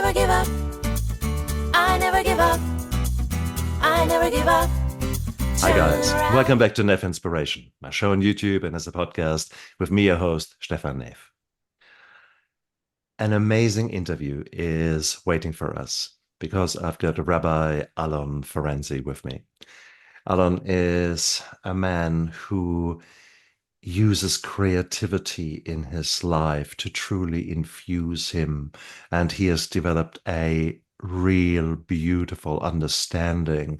never give up. I never give up. I never give up. Hi guys, welcome back to Neff Inspiration, my show on YouTube and as a podcast with me, your host, Stephan Neff. An amazing interview is waiting for us because I've got Rabbi Alon Ferency with me. Alon is a man who uses creativity in his life to truly infuse him, and he has developed a real beautiful understanding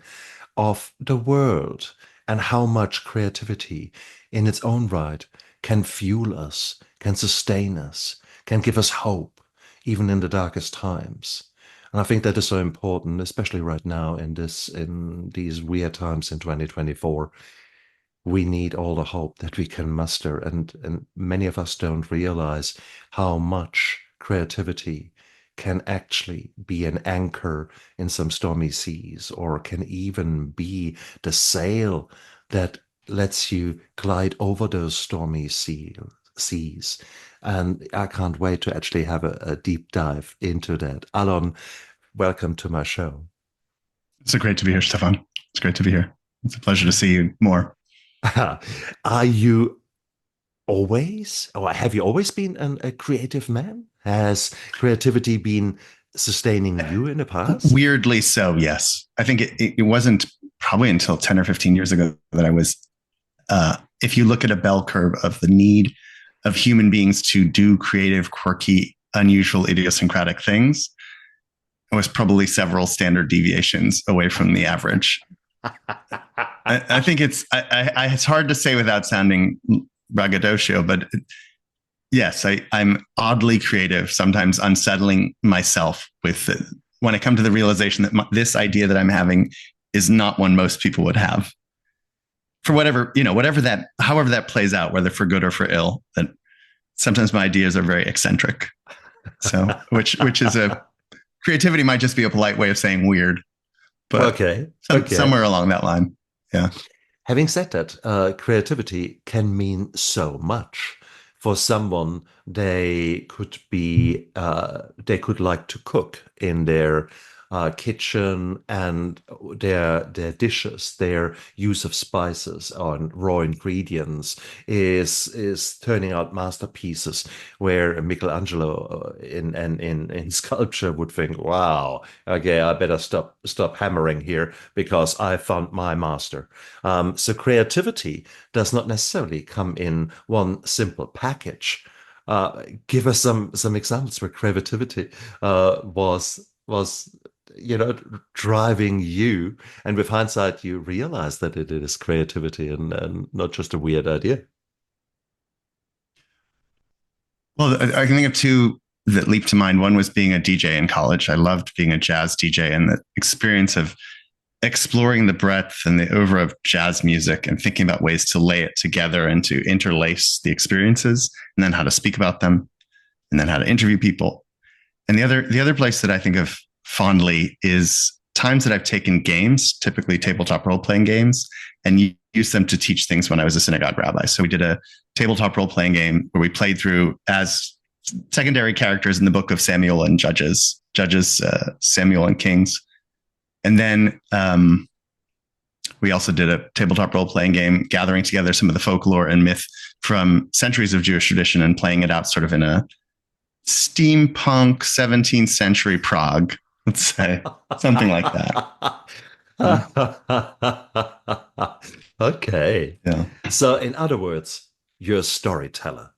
of the world and how much creativity in its own right can fuel us, can sustain us, can give us hope, even in the darkest times. And I think that is so important, especially right now in these weird times in 2024. We need all the hope that we can muster, and many of us don't realize how much creativity can actually be an anchor in some stormy seas, or can even be the sail that lets you glide over those stormy seas. And I can't wait to actually have a deep dive into that. Alon, welcome to my show. It's great to be here, Stephan. It's great to be here. It's a pleasure to see you more. Are you always, or have you always been a creative man? Has creativity been sustaining you in the past? Weirdly so, yes. I think it wasn't probably until 10 or 15 years ago that I was, if you look at a bell curve of the need of human beings to do creative, quirky, unusual, idiosyncratic things, I was probably several standard deviations away from the average. I think it's hard to say without sounding braggadocio, but yes, I'm oddly creative, sometimes unsettling myself with it when I come to the realization that this idea that I'm having is not one most people would have. For whatever however that plays out, whether for good or for ill, that sometimes my ideas are very eccentric. So, which is creativity might just be a polite way of saying weird, but somewhere along that line. Yeah. Having said that, creativity can mean so much. For someone, they could like to cook in their kitchen, and their dishes, their use of spices and raw ingredients is turning out masterpieces. Where Michelangelo in sculpture would think, "Wow, okay, I better stop hammering here because I found my master." So creativity does not necessarily come in one simple package. Give us some examples where creativity was driving you, and with hindsight you realize that it is creativity and not just a weird idea. Well, I can think of two that leap to mind. One was being a DJ in college. I loved being a jazz DJ, and the experience of exploring the breadth and the oeuvre of jazz music and thinking about ways to lay it together and to interlace the experiences, and then how to speak about them, and then how to interview people. And the other place that I think of fondly is times that I've taken games, typically tabletop role-playing games, and used them to teach things when I was a synagogue rabbi. So we did a tabletop role-playing game where we played through as secondary characters in the book of Samuel and Judges, Samuel and Kings. And then we also did a tabletop role-playing game, gathering together some of the folklore and myth from centuries of Jewish tradition and playing it out sort of in a steampunk 17th century Prague, let's say, something like that. Okay. Yeah. So in other words, you're a storyteller.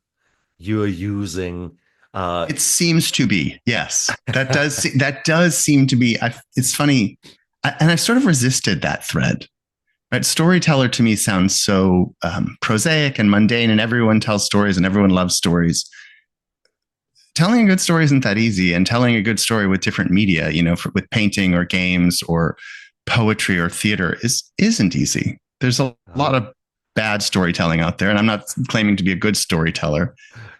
You're using... It seems to be, yes. That does seem to be. It's funny. And I've sort of resisted that thread. Right? Storyteller to me sounds so prosaic and mundane, and everyone tells stories and everyone loves stories. Telling a good story isn't that easy, and telling a good story with different media, with painting or games or poetry or theater isn't easy. There's a lot of bad storytelling out there, and I'm not claiming to be a good storyteller.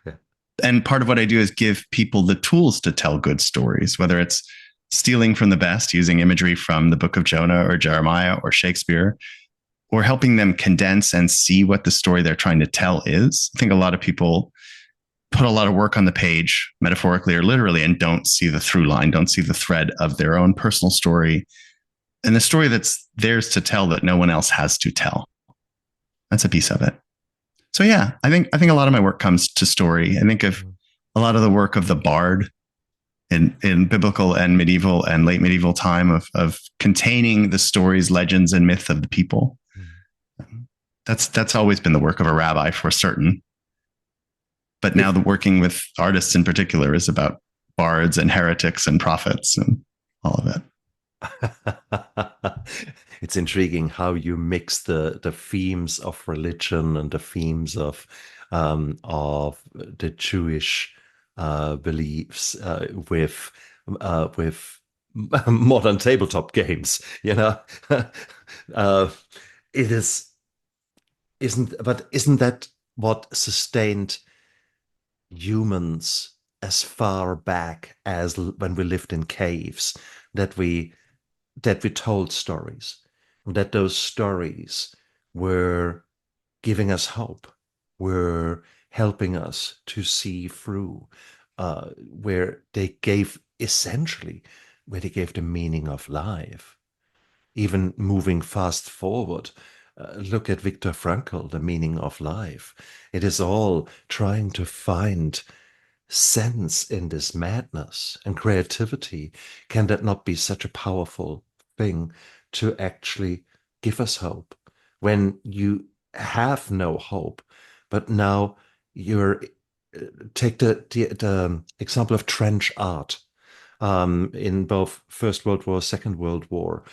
Yeah. And part of what I do is give people the tools to tell good stories, whether it's stealing from the best, using imagery from the book of Jonah or Jeremiah or Shakespeare, or helping them condense and see what the story they're trying to tell is. I think a lot of people put a lot of work on the page, metaphorically or literally, and don't see the through line, don't see the thread of their own personal story and the story that's theirs to tell that no one else has to tell. That's a piece of it. So yeah, I think a lot of my work comes to story. I think of a lot of the work of the bard in biblical and medieval and late medieval time of containing the stories, legends, and myth of the people. That's always been the work of a rabbi for certain. But now the working with artists in particular is about bards and heretics and prophets and all of it. It's intriguing how you mix the themes of religion and the themes of the Jewish beliefs with modern tabletop games. It isn't that what sustained humans as far back as when we lived in caves, that we told stories, that those stories were giving us hope, were helping us to see through, where they gave the meaning of life. Even moving fast forward, look at Viktor Frankl, the meaning of life. It is all trying to find sense in this madness and creativity. Can that not be such a powerful thing to actually give us hope when you have no hope? But now take the example of trench art. In both First World War, Second World War,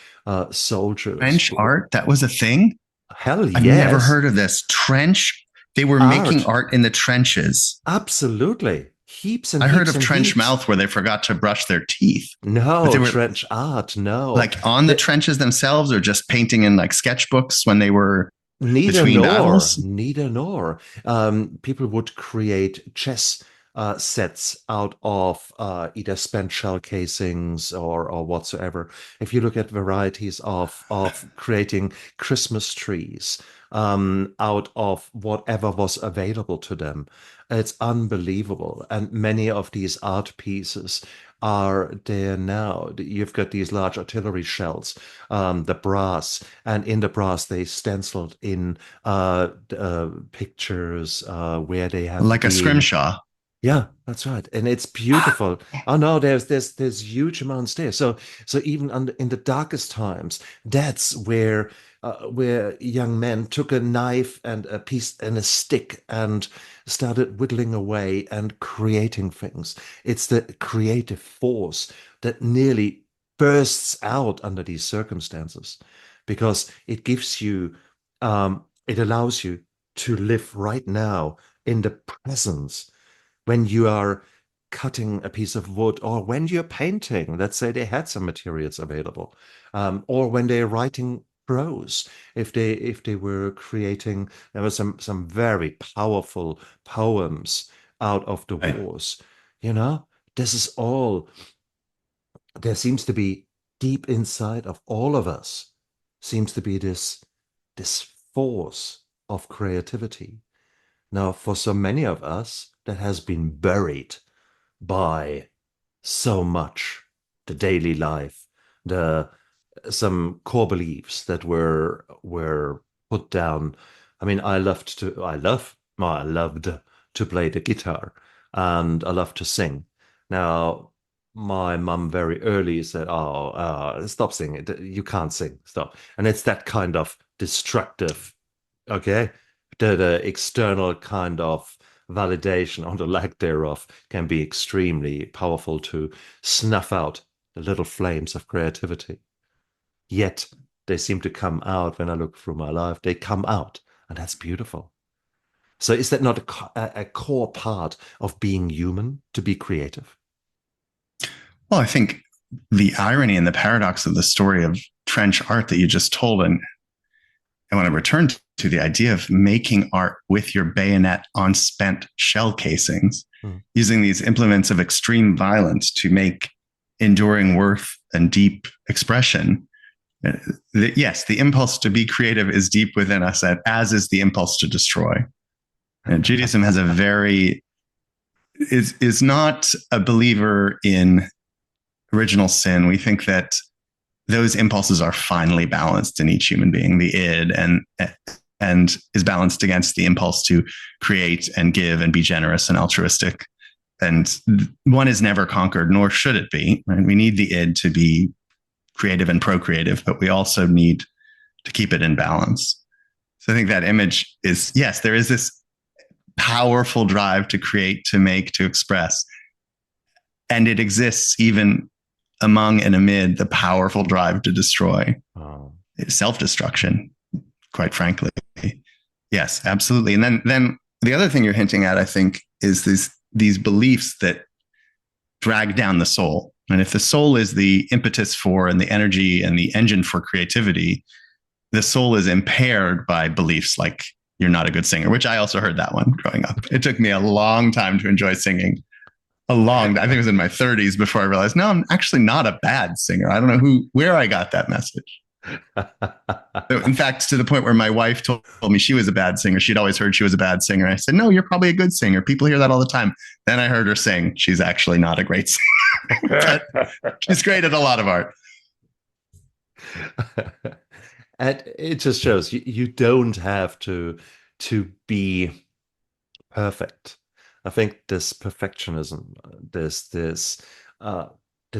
soldiers. Trench art, that was a thing? Hell yes. I've never heard of this. Trench, they were making art in the trenches. Absolutely. Heaps and I heaps heard of and trench heaps. mouth where they forgot to brush their teeth. No, they were, trench art, no. Like on the trenches themselves, or just painting in like sketchbooks when they were between battles? Neither nor. People would create chess sets out of either spent shell casings or whatsoever. If you look at varieties of creating Christmas trees out of whatever was available to them, it's unbelievable. And many of these art pieces are there now. You've got these large artillery shells, the brass, and in the brass they stenciled in pictures where they have like a scrimshaw. Yeah, that's right, and it's beautiful. Oh no, there's huge amounts there. So even in the darkest times, that's where young men took a knife and a piece and a stick and started whittling away and creating things. It's the creative force that nearly bursts out under these circumstances, because it gives you, it allows you to live right now in the presence. When you are cutting a piece of wood, or when you're painting, let's say they had some materials available, or when they're writing prose, if they were creating, there were some very powerful poems out of the wars. This is all, there seems to be deep inside of all of us, seems to be this force of creativity. Now, for so many of us, that has been buried by so much, the daily life, some core beliefs that were put down. I mean, I loved to play the guitar, and I loved to sing. Now, my mum very early said, "Oh, stop singing! You can't sing. Stop!" And it's that kind of destructive, okay? The external kind of validation, or the lack thereof, can be extremely powerful to snuff out the little flames of creativity. Yet they seem to come out when I look through my life. They come out, and that's beautiful. So is that not a core part of being human, to be creative? Well, I think the irony and the paradox of the story of trench art that you just told, and I want to return to the idea of making art with your bayonet on spent shell casings, using these implements of extreme violence to make enduring worth and deep expression. Yes, the impulse to be creative is deep within us, as is the impulse to destroy. And Judaism has a very is not a believer in original sin. We think that those impulses are finely balanced in each human being, the id, and is balanced against the impulse to create and give and be generous and altruistic. And one is never conquered, nor should it be. Right? We need the id to be creative and procreative, but we also need to keep it in balance. So I think that image is, yes, there is this powerful drive to create, to make, to express. And it exists even among and amid the powerful drive to destroy. Oh. Self-destruction, quite frankly. Yes, absolutely. And then the other thing you're hinting at, I think, is these beliefs that drag down the soul. And if the soul is the impetus for and the energy and the engine for creativity, the soul is impaired by beliefs like you're not a good singer, which I also heard that one growing up. It took me a long time to enjoy singing. I think it was in my 30s before I realized, no, I'm actually not a bad singer. I don't know where I got that message. In fact, to the point where my wife told me she was a bad singer. She'd always heard she was a bad singer. I said, no, you're probably a good singer. People hear that all the time. Then I heard her sing. She's actually not a great singer. But she's great at a lot of art. And it just shows you don't have to be perfect. I think this perfectionism, this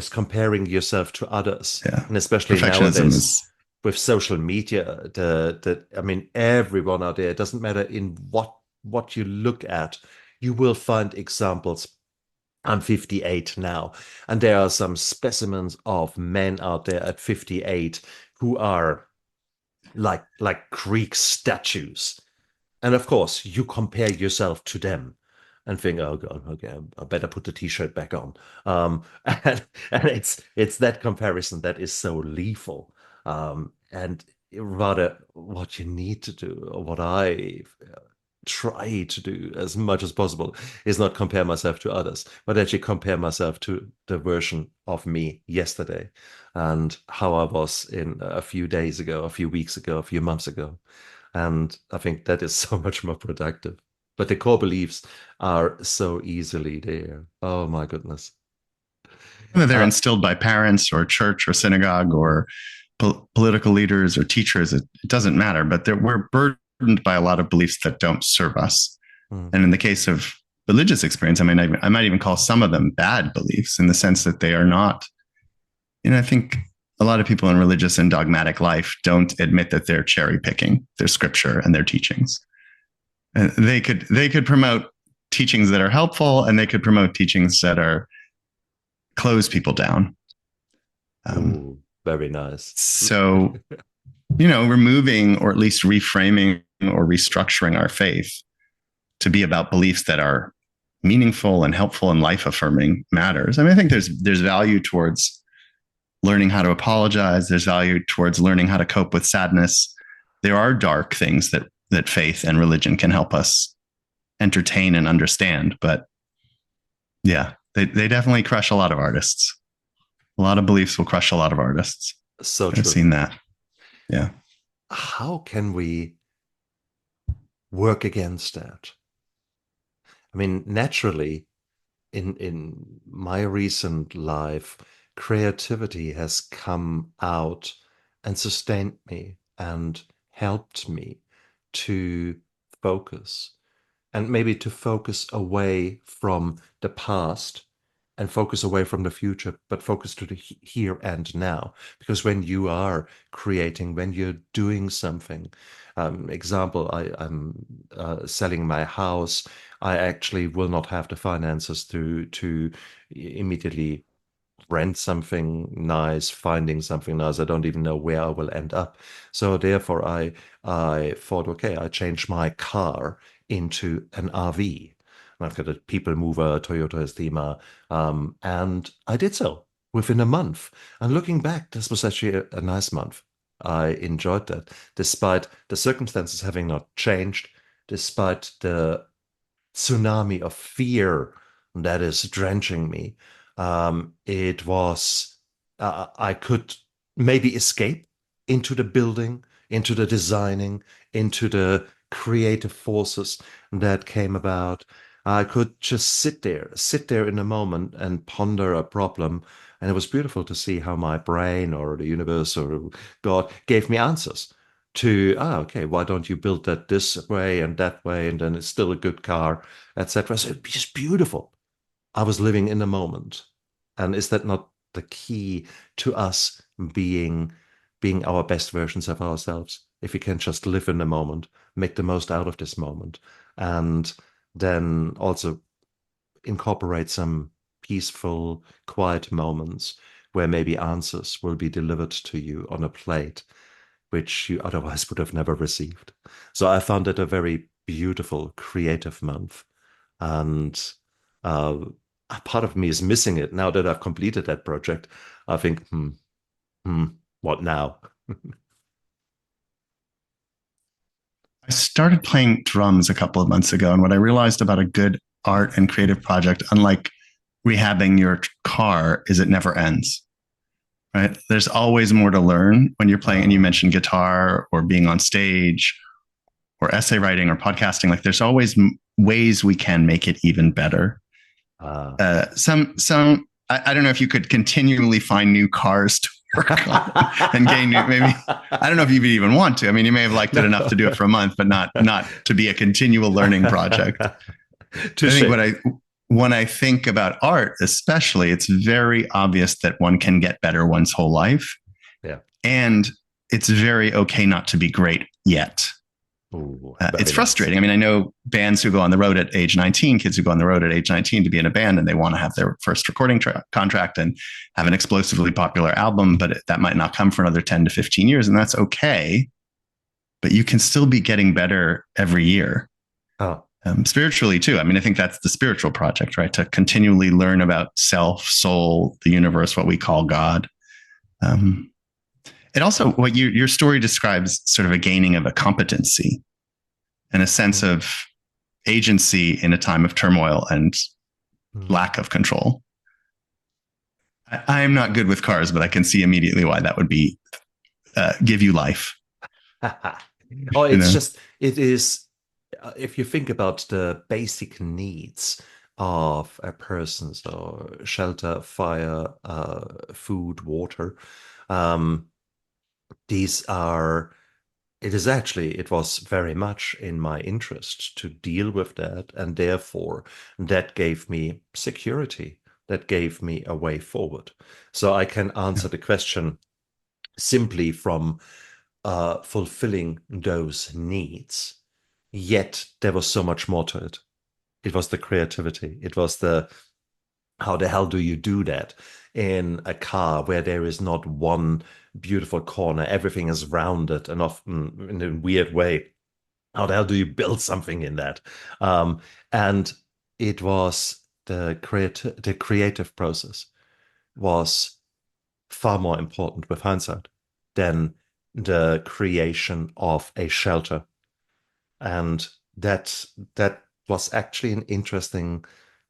comparing yourself to others, and especially nowadays with social media, I mean, everyone out there, it doesn't matter in what you look at, you will find examples. I'm 58 now, and there are some specimens of men out there at 58 who are like Greek statues. And of course, you compare yourself to them and think, oh God, okay, I better put the t-shirt back on. And it's that comparison that is so lethal. And rather what you need to do, or what I try to do as much as possible, is not compare myself to others, but actually compare myself to the version of me yesterday and how I was in a few days ago, a few weeks ago, a few months ago. And I think that is so much more productive. But the core beliefs are so easily there. Oh my goodness. Whether they're instilled by parents or church or synagogue or political leaders or teachers, it doesn't matter. But we're burdened by a lot of beliefs that don't serve us. And in the case of religious experience, I might even call some of them bad beliefs in the sense that they are not, I think a lot of people in religious and dogmatic life don't admit that they're cherry picking their scripture and their teachings. And they could promote teachings that are helpful, and they could promote teachings that close people down. Ooh, very nice. So, removing or at least reframing or restructuring our faith to be about beliefs that are meaningful and helpful and life affirming matters. I think there's value towards learning how to apologize. There's value towards learning how to cope with sadness. There are dark things that faith and religion can help us entertain and understand. But yeah, they definitely crush a lot of artists. A lot of beliefs will crush a lot of artists. So true. I've seen that. Yeah. How can we work against that? I mean, naturally, in my recent life, creativity has come out and sustained me and helped me to focus, and maybe to focus away from the past and focus away from the future, but focus to the here and now. Because when you are creating, when you're doing something, example, I'm selling my house. I actually will not have the finances to immediately rent something nice, finding something nice. I don't even know where I will end up. So therefore, I thought, okay, I changed my car into an RV. And I've got a people mover, Toyota Estima, and I did so within a month. And looking back, this was actually a nice month. I enjoyed that, despite the circumstances having not changed, despite the tsunami of fear that is drenching me. It was, I could maybe escape into the building, into the designing, into the creative forces that came about. I could just sit there in a moment and ponder a problem. And it was beautiful to see how my brain or the universe or God gave me answers to, okay, why don't you build that this way and that way? And then it's still a good car, etc. So it's just beautiful. I was living in the moment. And is that not the key to us being our best versions of ourselves? If we can just live in the moment, make the most out of this moment, and then also incorporate some peaceful, quiet moments where maybe answers will be delivered to you on a plate, which you otherwise would have never received. So I found it a very beautiful, creative month. And uh, a part of me is missing it now that I've completed that project. I think, hmm, what now? I started playing drums a couple of months ago, and what I realized about a good art and creative project, unlike rehabbing your car, is it never ends. Right? There's always more to learn when you're playing. And you mentioned guitar or being on stage or essay writing or podcasting. Like there's always ways we can make it even better. Some I don't know if you could continually find new cars to work on and gain new, maybe, I don't know if you even want to. I mean, you may have liked it enough to do it for a month, but not to be a continual learning project. I think when I think about art, especially, it's very obvious that one can get better one's whole life. Yeah. And it's very okay not to be great yet. Ooh, it's frustrating. Nice. I mean, I know bands who go on the road at age 19, kids who go on the road at age 19 to be in a band, and they want to have their first recording contract and have an explosively popular album, but that might not come for another 10 to 15 years. And that's okay. But you can still be getting better every year. Oh. Spiritually too. I mean, I think that's the spiritual project, right? To continually learn about self, soul, the universe, what we call God. And also what your story describes sort of a gaining of a competency and a sense of agency in a time of turmoil and lack of control. I am not good with cars, but I can see immediately why that would be give you life. It is, if you think about the basic needs of a person, so shelter, fire, food, water, it was very much in my interest to deal with that. And therefore, that gave me security. That gave me a way forward. So I can answer the question simply from fulfilling those needs. Yet there was so much more to it. It was the creativity. It was how the hell do you do that in a car where there is not one beautiful corner? Everything is rounded and often in a weird way. How the hell do you build something in that? And it was the creative process was far more important with hindsight than the creation of a shelter. And that was actually an interesting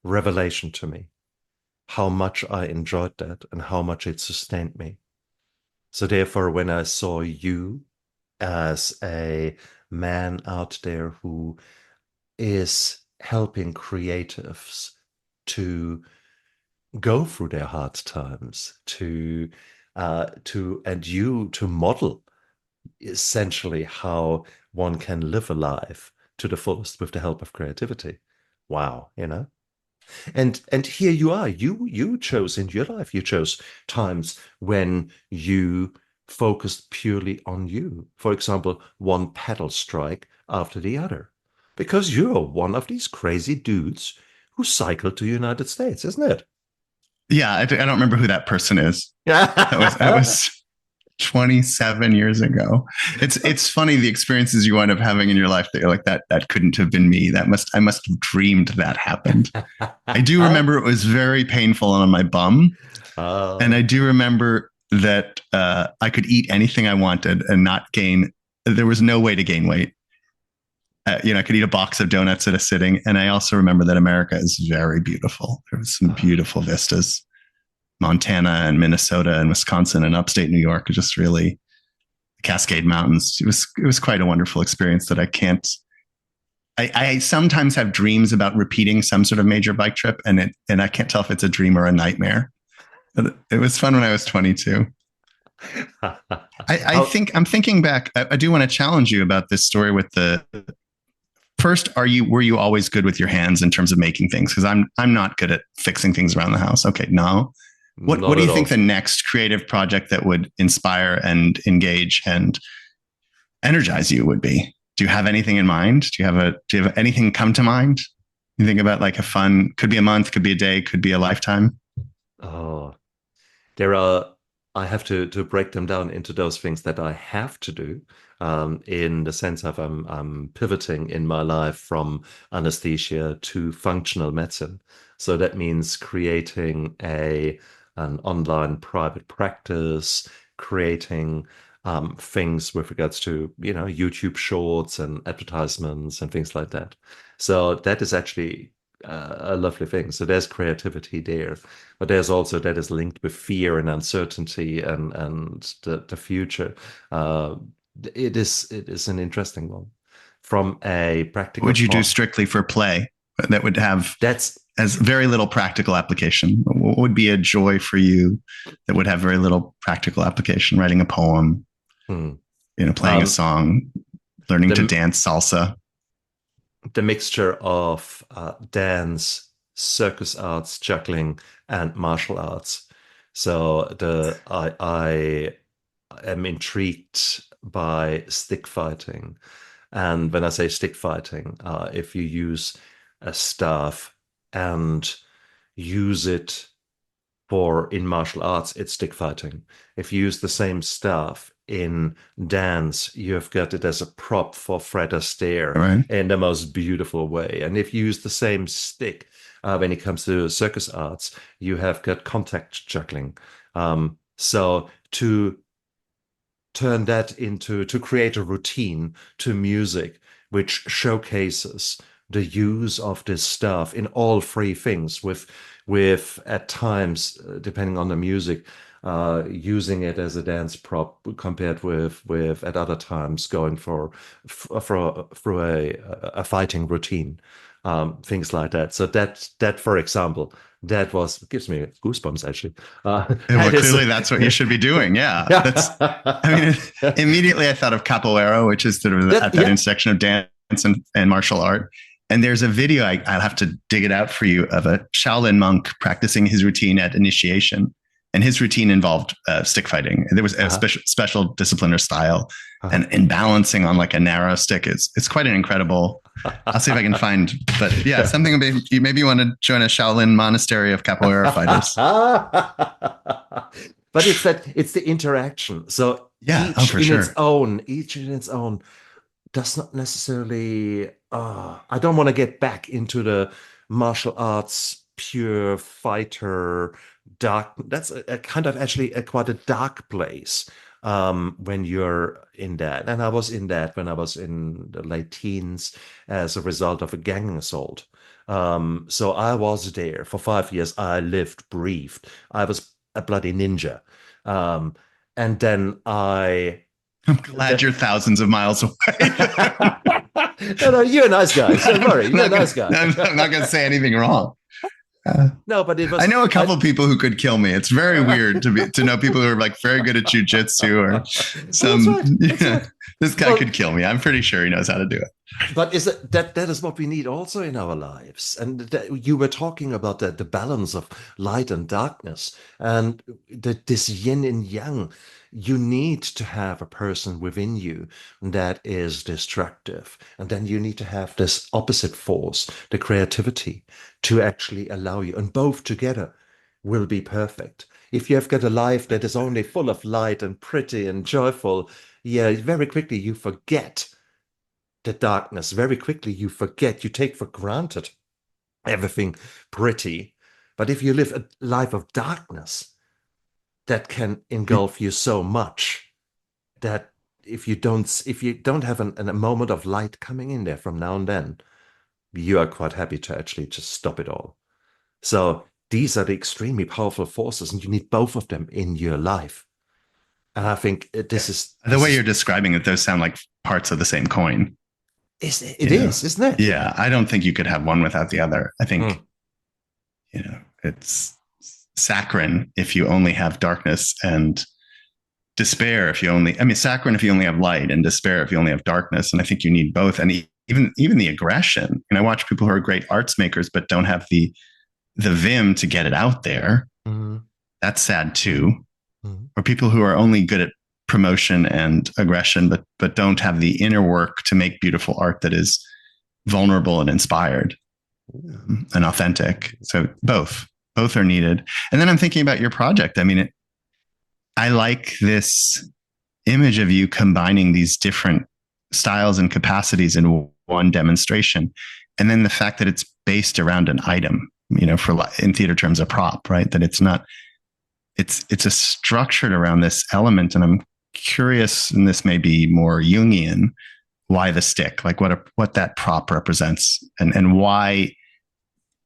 revelation to me, how much I enjoyed that and how much it sustained me. So therefore, when I saw you as a man out there who is helping creatives to go through their hard times, to model essentially how one can live a life to the fullest with the help of creativity. Wow, And here you are. You chose in your life. You chose times when you focused purely on you. For example, one pedal strike after the other, because you're one of these crazy dudes who cycled to the United States, isn't it? Yeah, I don't remember who that person is. That was 27 years ago. It's funny the experiences you wind up having in your life that you're like that couldn't have been me. I must have dreamed that happened. I do remember it was very painful on my bum. And I do remember that I could eat anything I wanted and not gain. There was no way to gain weight. I could eat a box of donuts at a sitting. And I also remember that America is very beautiful. There was some beautiful vistas. Montana and Minnesota and Wisconsin and upstate New York, just really Cascade Mountains. It was quite a wonderful experience that I can't I sometimes have dreams about repeating some sort of major bike trip, and I can't tell if it's a dream or a nightmare. But it was fun when I was 22. I think I'm thinking back. I do want to challenge you about this story with the first. Were you always good with your hands in terms of making things? Because I'm not good at fixing things around the house. Okay, no. What do you think the next creative project that would inspire and engage and energize you would be? Do you have anything in mind? Do you have anything come to mind? You think about like a fun, could be a month, could be a day, could be a lifetime. Oh, there are, I have to break them down into those things that I have to do, in the sense of I'm pivoting in my life from anesthesia to functional medicine. So that means creating an online private practice, creating things with regards to, YouTube shorts and advertisements and things like that. So that is actually a lovely thing. So there's creativity there, but there's also that is linked with fear and uncertainty and the future. Uh, it is an interesting one from a practical. What would you do strictly for play that would have That's as very little practical application? What would be a joy for you that would have very little practical application? Writing a poem, hmm. Playing a song, learning to dance salsa. The mixture of dance, circus arts, juggling, and martial arts. So I am intrigued by stick fighting, and when I say stick fighting, if you use a staff and use it in martial arts, it's stick fighting. If you use the same staff in dance, you've got it as a prop for Fred Astaire Right. in the most beautiful way. And if you use the same stick when it comes to circus arts, you have got contact juggling. So to turn that to create a routine to music, which showcases the use of this stuff in all three things with at times, depending on the music, using it as a dance prop compared with at other times going through a fighting routine, things like that. So that for example, that gives me goosebumps actually. Well, clearly that's what you should be doing. Yeah. Immediately I thought of capoeira, which is sort of that intersection of dance and martial art. And there's a video, I'll have to dig it out for you, of a Shaolin monk practicing his routine at initiation. And his routine involved stick fighting. There was a special discipline or style, and balancing on like a narrow stick. It's quite an incredible. I'll see if I can find. But yeah, something maybe you want to join a Shaolin monastery of capoeira fighters. But it's the interaction. So yeah, each in its own does not necessarily. I don't want to get back into the martial arts pure fighter dark. That's a kind of actually quite a dark place when you're in that. And I was in that when I was in the late teens as a result of a gang assault. So I was there for 5 years. I lived, breathed. I was a bloody ninja. And then I'm glad you're thousands of miles away. No, you're a nice guy. Don't worry, you're a nice guy. I'm not going to say anything wrong. No, but it was. I know a couple people who could kill me. It's very weird to know people who are like very good at jujitsu or some. That's right. This guy could kill me. I'm pretty sure he knows how to do it. But that is what we need also in our lives. And you were talking about the balance of light and darkness, and this yin and yang. You need to have a person within you that is destructive, and then you need to have this opposite force, the creativity, to actually allow you, and both together will be perfect. If you have got a life that is only full of light and pretty and joyful, yeah, very quickly you forget the darkness. Very quickly you take for granted everything pretty. But if you live a life of darkness, that can engulf you so much that if you don't have a moment of light coming in there from now and then, you are quite happy to actually just stop it all. So these are the extremely powerful forces, and you need both of them in your life. And I think this is the way you're describing it. Those sound like parts of the same coin. It is, isn't it? Yeah, I don't think you could have one without the other. I think, Mm. it's saccharine if you only have darkness, and despair if you only, I mean, saccharine if you only have light, and despair if you only have darkness. And I think you need both. And even the aggression. And I watch people who are great arts makers, but don't have the vim to get it out there. Mm. That's sad too. Mm. Or people who are only good at promotion and aggression, but don't have the inner work to make beautiful art that is vulnerable and inspired and authentic. So both are needed. And then I'm thinking about your project. I mean, I like this image of you combining these different styles and capacities in one demonstration. And then the fact that it's based around an item, for in theater terms, a prop, right? That it's not, it's a structured around this element. And I'm curious, and this may be more Jungian, why the stick, like what that prop represents, and why,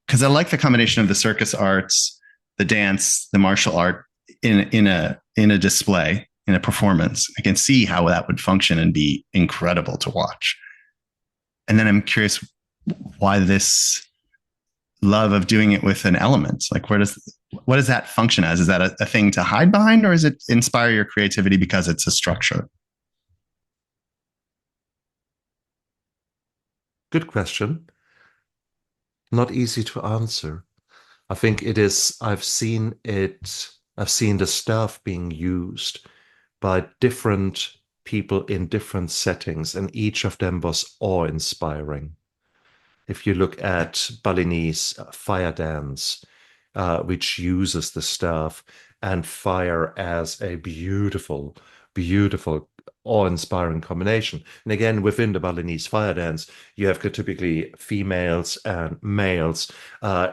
because I like the combination of the circus arts, the dance, the martial art in a display, in a performance. I can see how that would function and be incredible to watch. And then I'm curious why this love of doing it with an element. Like, what does that function as? Is that a thing to hide behind, or is it inspire your creativity because it's a structure? Good question. Not easy to answer. I think it is, I've seen the stuff being used by different people in different settings, and each of them was awe-inspiring. If you look at Balinese fire dance, which uses the staff and fire as a beautiful, beautiful, awe-inspiring combination. And again, within the Balinese fire dance, you have typically females and males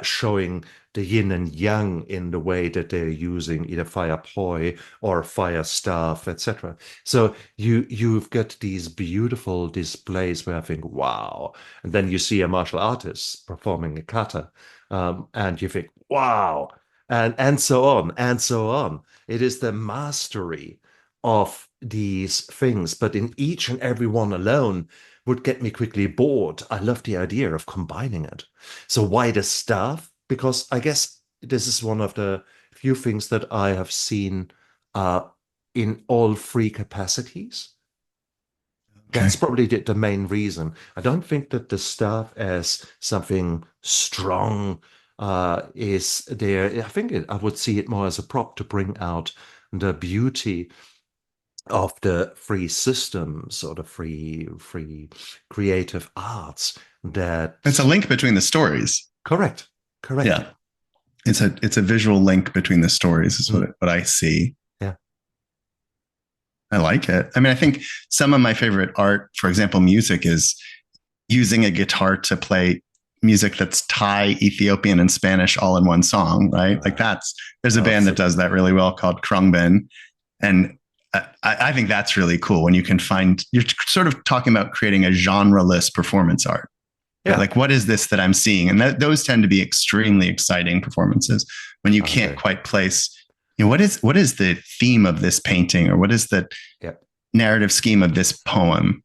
showing the yin and yang in the way that they're using either fire poi or fire staff, etc. So you've got these beautiful displays where I think, wow. And then you see a martial artist performing a kata, and you think, wow, and so on and so on. It is the mastery of these things, but in each and every one alone would get me quickly bored. I love the idea of combining it. So why the staff? Because I guess this is one of the few things that I have seen in all three capacities. That's probably the main reason. I don't think that the staff as something strong is there. I think I would see it more as a prop to bring out the beauty of the free systems or the free creative arts. That It's a link between the stories. Correct. Yeah, it's a visual link between the stories is what I see. Yeah, I like it. I mean, I think some of my favorite art, for example, music, is using a guitar to play music that's Thai, Ethiopian, and Spanish all in one song, right? Like there's a band that does that really well called Krungbin. And I think that's really cool when you can you're sort of talking about creating a genre-less performance art. Yeah. Like, what is this that I'm seeing? And those tend to be extremely exciting performances when you can't quite place, what is the theme of this painting, or what is the narrative scheme of this poem?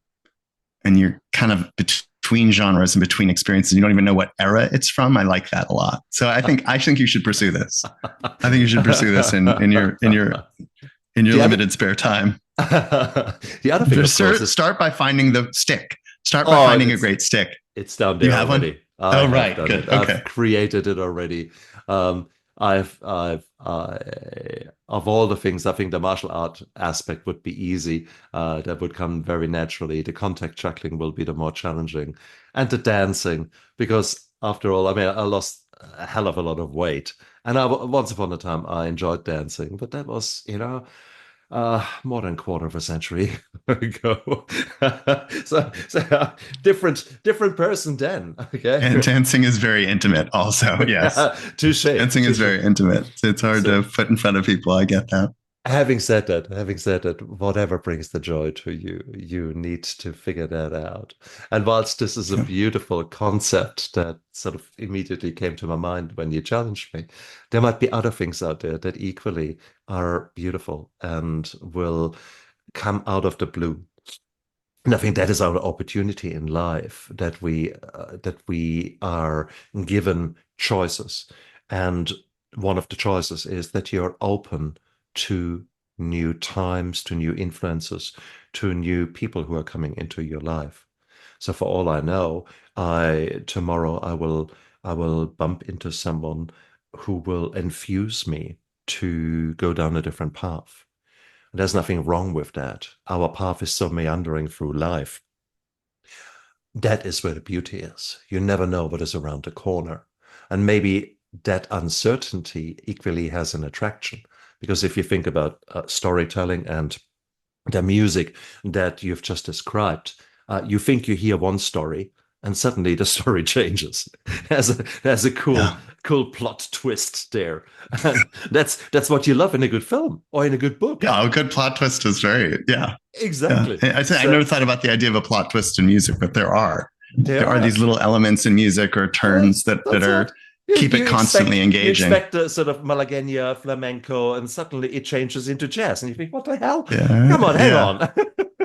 And you're kind of between genres and between experiences. You don't even know what era it's from. I like that a lot. So I think you should pursue this. I think you should pursue this in your limited spare time. The other thing, is start by finding the stick. Start by finding a great stick. It's down there already. Right, good. Okay. I've created it already. Of all the things, I think the martial art aspect would be easy. That would come very naturally. The contact juggling will be the more challenging, and the dancing, because after all, I mean, I lost a hell of a lot of weight, and once upon a time I enjoyed dancing, but that was, more than a quarter of a century ago. so different person then. Okay. And dancing is very intimate also. Yes. Touche. Dancing is very intimate. It's hard to put in front of people. I get that. Having said that, whatever brings the joy to you, you need to figure that out. And whilst this is a beautiful concept that sort of immediately came to my mind when you challenged me, there might be other things out there that equally are beautiful and will come out of the blue. And I think that is our opportunity in life, that we are given choices, and one of the choices is that you're open to new times, to new influences, to new people who are coming into your life. So for all I know, I tomorrow I will bump into someone who will infuse me to go down a different path. There's nothing wrong with that. Our path is so meandering through life. That is where the beauty is. You never know what is around the corner. And maybe that uncertainty equally has an attraction. Because if you think about storytelling and the music that you've just described, you think you hear one story and suddenly the story changes. There's a Yeah. cool plot twist there. And that's what you love in a good film or in a good book. Yeah, a good plot twist is very, yeah. Yeah. Exactly. I So never thought about the idea of a plot twist in music, but there are. there There are are. these little elements in music or turns that That's are it. keep it constantly You engaging. expect a sort of Malagueña flamenco, and suddenly it changes into jazz, and you think, "What the hell? Yeah. Come on, hang Yeah. on."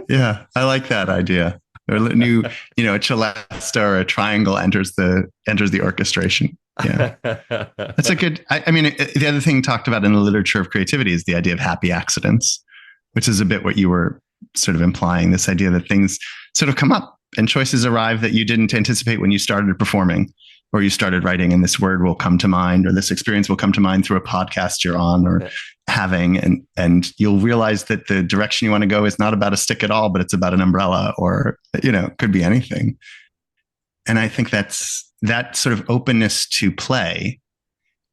Yeah. I like that idea. Or a new, a celeste or a triangle enters the orchestration. Yeah. That's a good, I mean, the other thing talked about in the literature of creativity is the idea of happy accidents, which is a bit what you were sort of implying, this idea that things sort of come up and choices arrive that you didn't anticipate when you started performing or you started writing, and this word will come to mind or this experience will come to mind through a podcast you're on or having, and you'll realize that the direction you want to go is not about a stick at all, but it's about an umbrella, or could be anything. And I think that's that sort of openness to play.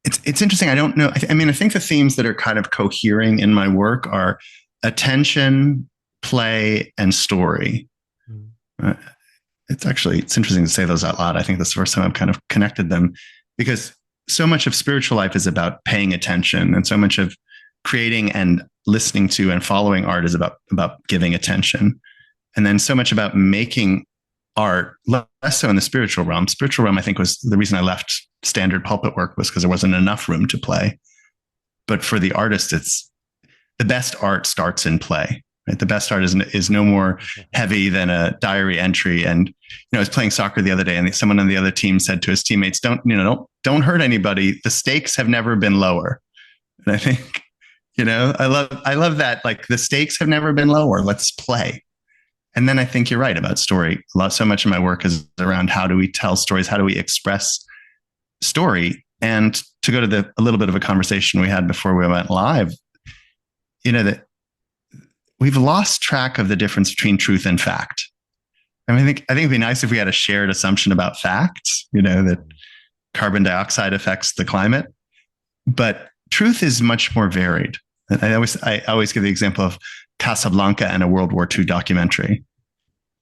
It's interesting. I don't know. I mean, I think the themes that are kind of cohering in my work are attention, play, and story. Uh, it's interesting to say those out loud. I think that's the first time I've kind of connected them, because so much of spiritual life is about paying attention, and so much of creating and listening to and following art is about giving attention. And then so much about making art, less so in the spiritual realm. Spiritual realm, I think, was the reason I left standard pulpit work, was because there wasn't enough room to play. But for the artist, it's the best art starts in play. Right? The best art is no more heavy than a diary entry. And I was playing soccer the other day, and someone on the other team said to his teammates, "Don't hurt anybody. The stakes have never been lower." And I think, I love that. Like, the stakes have never been lower. Let's play. And then I think you're right about story. So much of my work is around how do we tell stories? How do we express story? And to go to a little bit of a conversation we had before we went live, that we've lost track of the difference between truth and fact. I mean, I think it'd be nice if we had a shared assumption about facts, that carbon dioxide affects the climate, but truth is much more varied. I always give the example of Casablanca and a World War II documentary.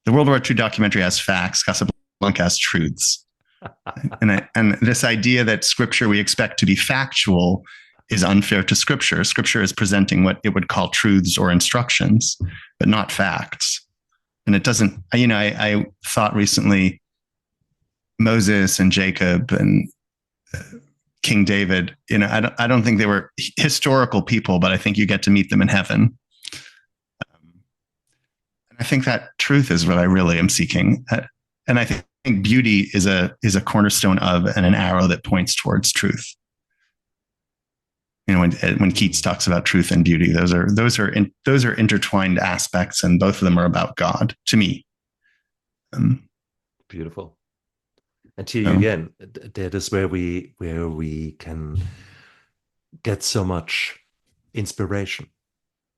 The World War II documentary has facts. Casablanca has truths. And this idea that scripture we expect to be factual is unfair to scripture. Scripture is presenting what it would call truths or instructions, but not facts. And it doesn't, I thought recently Moses and Jacob and King David, I don't think they were historical people, but I think you get to meet them in heaven. I think that truth is what I really am seeking. And I think beauty is a cornerstone of and an arrow that points towards truth. When Keats talks about truth and beauty, those are intertwined aspects, and both of them are about God to me. Beautiful. And to you again, that is where we can get so much inspiration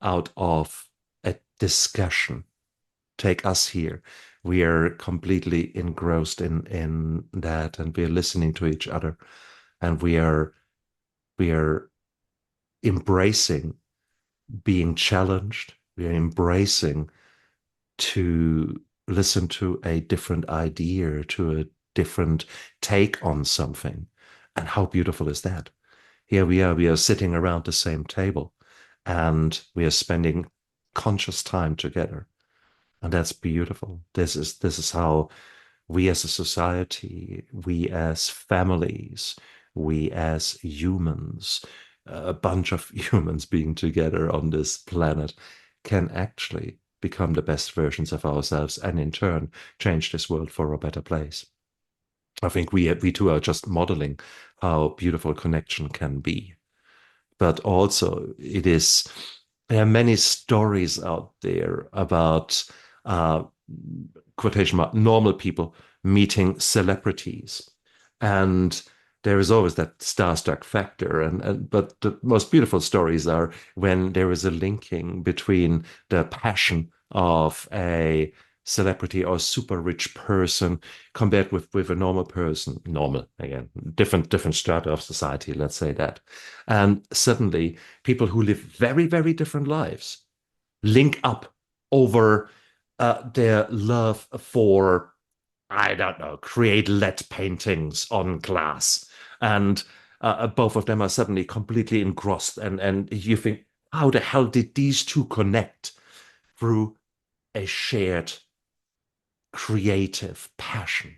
out of a discussion. Take us here. We are completely engrossed in that, and we are listening to each other, and we are embracing being challenged. We are embracing to listen to a different idea, to a different take on something. And how beautiful is that? Here we are sitting around the same table, and we are spending conscious time together. And that's beautiful. This is how we as a society, we as families, we as humans, a bunch of humans being together on this planet, can actually become the best versions of ourselves and in turn change this world for a better place. I think we two are just modeling how beautiful connection can be. But also there are many stories out there about uh, quotation mark normal people meeting celebrities, and there is always that starstruck factor. And but the most beautiful stories are when there is a linking between the passion of a celebrity or super rich person compared with a normal person, normal again, different strata of society, let's say that. And suddenly people who live very different lives link up over their love for, I don't know, create lead paintings on glass. And both of them are suddenly completely engrossed. And you think, how the hell did these two connect through a shared creative passion?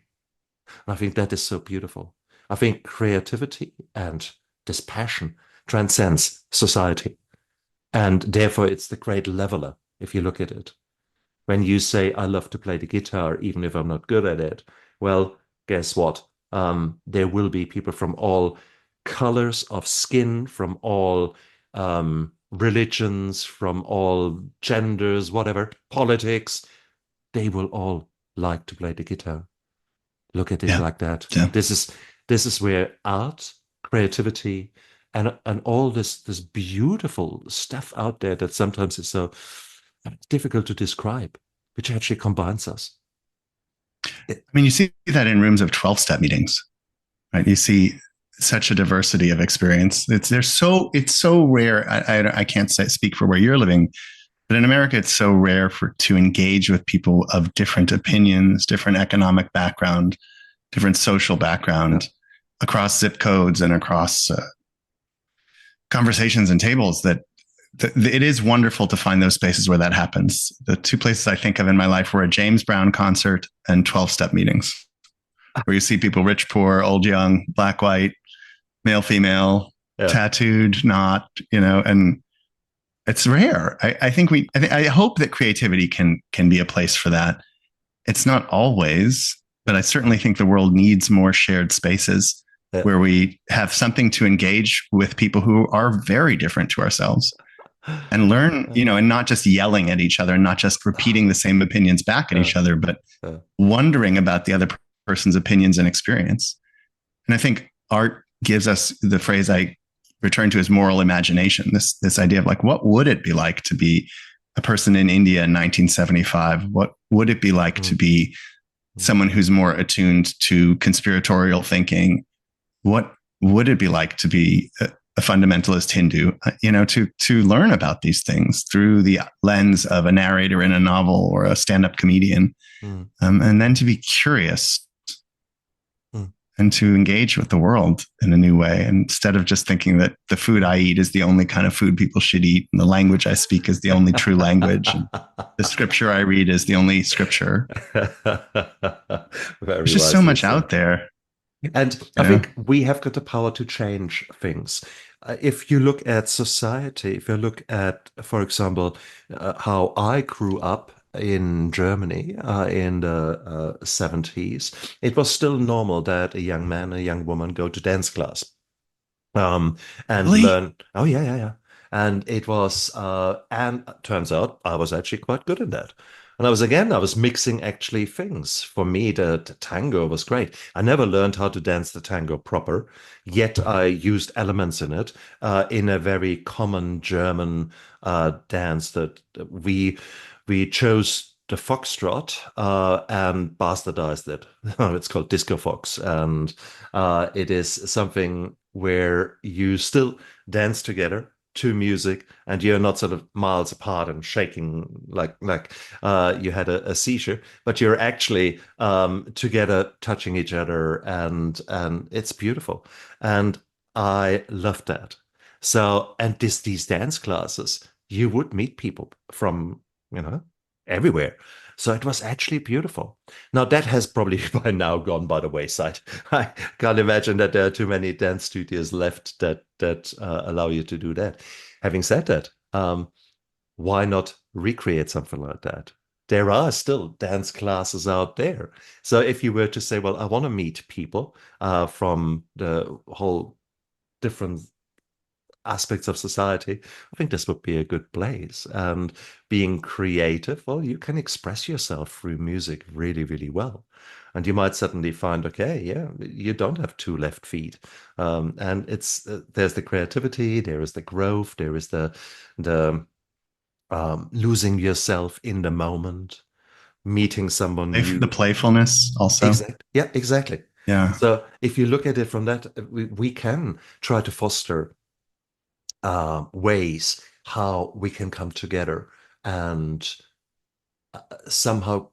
And I think that is so beautiful. I think creativity and this passion transcends society. And therefore, it's the great leveler, if you look at it. When you say, I love to play the guitar, even if I'm not good at it, well, guess what? There will be people from all colors of skin, from all religions, from all genders, whatever, politics. They will all like to play the guitar. Look at it Yeah. like that. Yeah. This is where art, creativity, and all this beautiful stuff out there that sometimes is so difficult to describe, which actually combines us. I mean, you see that in rooms of 12-step meetings, right? You see such a diversity of experience. It's so rare. I can't speak for where you're living, but in America, it's so rare to engage with people of different opinions, different economic background, different social background, across zip codes and across conversations and tables. That it is wonderful to find those spaces where that happens. The two places I think of in my life were a James Brown concert and 12-step meetings, where you see people rich, poor, old, young, black, white, male, female, tattooed, not, and it's rare. I hope that creativity can be a place for that. It's not always, but I certainly think the world needs more shared spaces where we have something to engage with people who are very different to ourselves and learn, and not just yelling at each other and not just repeating the same opinions back at each other, but wondering about the other person's opinions and experience. And I think art gives us the phrase I return to as moral imagination, this idea of like, what would it be like to be a person in India in 1975? What would it be like to be someone who's more attuned to conspiratorial thinking? What would it be like to be a fundamentalist Hindu, to learn about these things through the lens of a narrator in a novel or a stand-up comedian, and then to be curious and to engage with the world in a new way, instead of just thinking that the food I eat is the only kind of food people should eat, and the language I speak is the only true language, and the scripture I read is the only scripture. There's just so much out there. And I think we have got the power to change things. If you look at society, if you look at, for example, how I grew up in Germany in the 70s, it was still normal that a young man, a young woman go to dance class and Really? learn. Oh, yeah. And it was, and turns out I was actually quite good in that. And I was mixing actually things. For me, the tango was great. I never learned how to dance the tango proper, yet I used elements in it in a very common German dance that we chose the foxtrot and bastardized it. It's called disco fox, and it is something where you still dance together to music, and you're not sort of miles apart and shaking like you had a seizure, but you're actually together, touching each other, and it's beautiful, and I loved that. So, and these dance classes, you would meet people from everywhere. So it was actually beautiful. Now that has probably by now gone by the wayside. I can't imagine that there are too many dance studios left that allow you to do that. Having said that, why not recreate something like that? There are still dance classes out there. So if you were to say, well, I want to meet people from the whole different aspects of society, I think this would be a good place. And being creative, well, you can express yourself through music really, really well. And you might suddenly find, okay, yeah, you don't have two left feet. And it's there's the creativity, there is the growth, there is the losing yourself in the moment, meeting someone The new. playfulness also. Exactly. Yeah, exactly. Yeah. So if you look at it from that, we can try to foster ways how we can come together and somehow,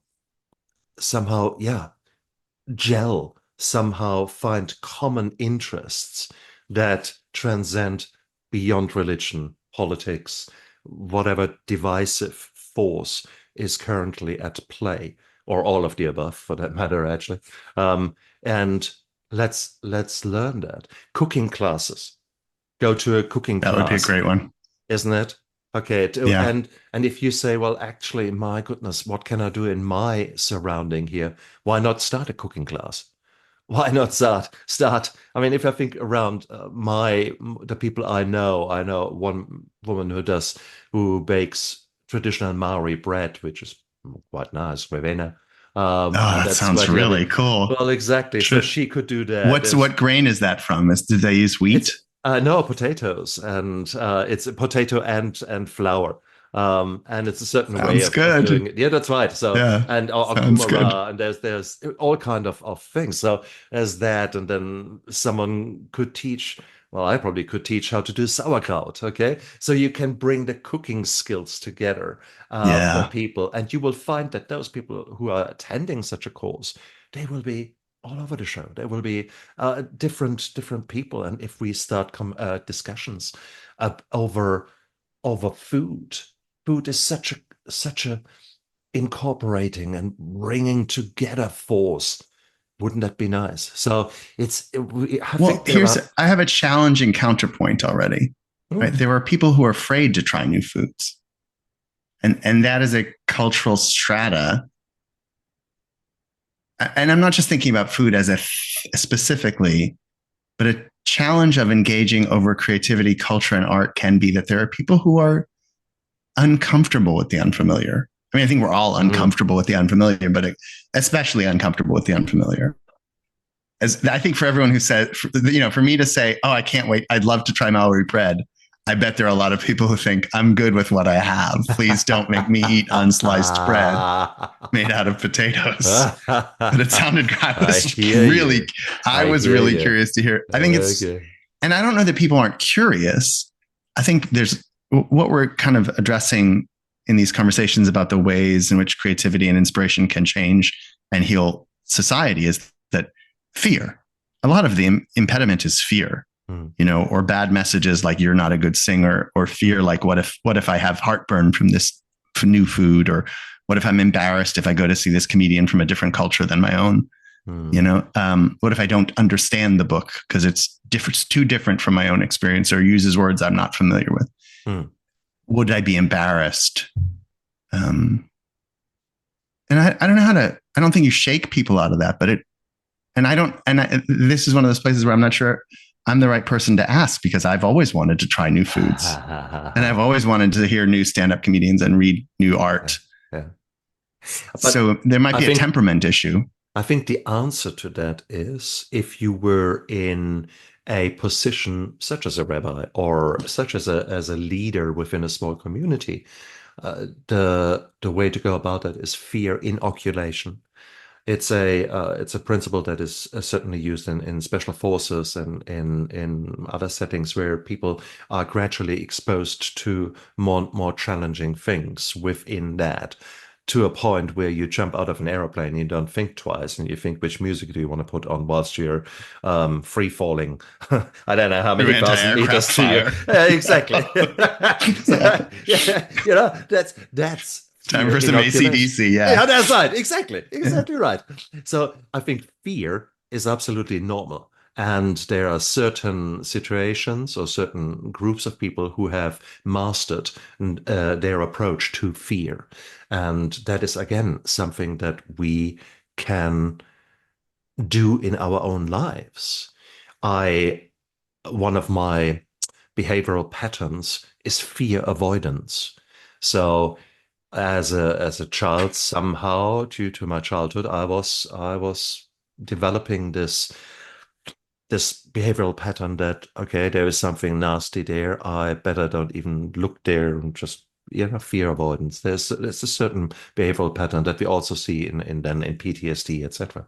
yeah, gel, somehow find common interests that transcend beyond religion, politics, whatever divisive force is currently at play, or all of the above for that matter, actually. And let's learn that. Cooking classes. Go to a cooking That would be a class, great one. isn't it? Okay, Yeah. and if you say, well, actually, my goodness, what can I do in my surrounding here? Why not start a cooking class? Why not start? I mean, if I think around the people I know one woman who bakes traditional Maori bread, which is quite nice, Ravenna. Oh, And that that's sounds quite lovely. really cool. Well, exactly. So Should, she could do that. what grain is that from? Did they use It's wheat? no potatoes, and it's a potato and flour, and it's a certain way Sounds of doing good. it. Yeah, that's right. So Yeah, and or sounds good. kumara, and there's all kind of things. So there's that, and then someone could teach. Well, I probably could teach how to do sauerkraut. Okay, so you can bring the cooking skills together for Yeah. people, and you will find that those people who are attending such a course, they will be all over the show. There will be different people, and if we start discussions over food, food is such a incorporating and bringing together force. Wouldn't that be nice? So I Well, think there are. I have a challenging counterpoint already. Right. Mm, There are people who are afraid to try new foods. And that is a cultural strata. And I'm not just thinking about food as specifically, but a challenge of engaging over creativity, culture, and art can be that there are people who are uncomfortable with the unfamiliar. I mean, I think we're all uncomfortable with the unfamiliar, but especially uncomfortable with the unfamiliar. As I think for everyone who says, for me to say, oh, I can't wait, I'd love to try Maori bread. I bet there are a lot of people who think I'm good with what I have. Please don't make me eat unsliced bread made out of potatoes. But it sounded, I was really curious to hear. I think and I don't know that people aren't curious. I think there's what we're kind of addressing in these conversations about the ways in which creativity and inspiration can change and heal society is that fear. A lot of the impediment is fear. Or bad messages like you're not a good singer, or fear like what if I have heartburn from this new food, or what if I'm embarrassed if I go to see this comedian from a different culture than my own? What if I don't understand the book because it's too different from my own experience, or uses words I'm not familiar with? Would I be embarrassed? And I don't know I don't think you shake people out of that, but this is one of those places where I'm not sure I'm the right person to ask, because I've always wanted to try new foods and I've always wanted to hear new stand-up comedians and read new art. Yeah. So there might be a temperament issue. I think the answer to that is if you were in a position such as a rabbi or such as a leader within a small community, the way to go about that is fear inoculation. It's a principle that is certainly used in special forces and in other settings where people are gradually exposed to more challenging things within that, to a point where you jump out of an aeroplane and you don't think twice and you think, which music do you want to put on whilst you're free falling? I don't know how many thousand meters to you. Exactly. So, yeah, that's time for some AC/DC. Yeah, that's right. Exactly right. So I think fear is absolutely normal. And there are certain situations or certain groups of people who have mastered their approach to fear. And that is, again, something that we can do in our own lives. One of my behavioral patterns is fear avoidance. So as a child, somehow, due to my childhood, I was developing this behavioral pattern that, okay, there is something nasty there. I better don't even look there, and just, fear avoidance. There's a certain behavioral pattern that we also see in PTSD, etc.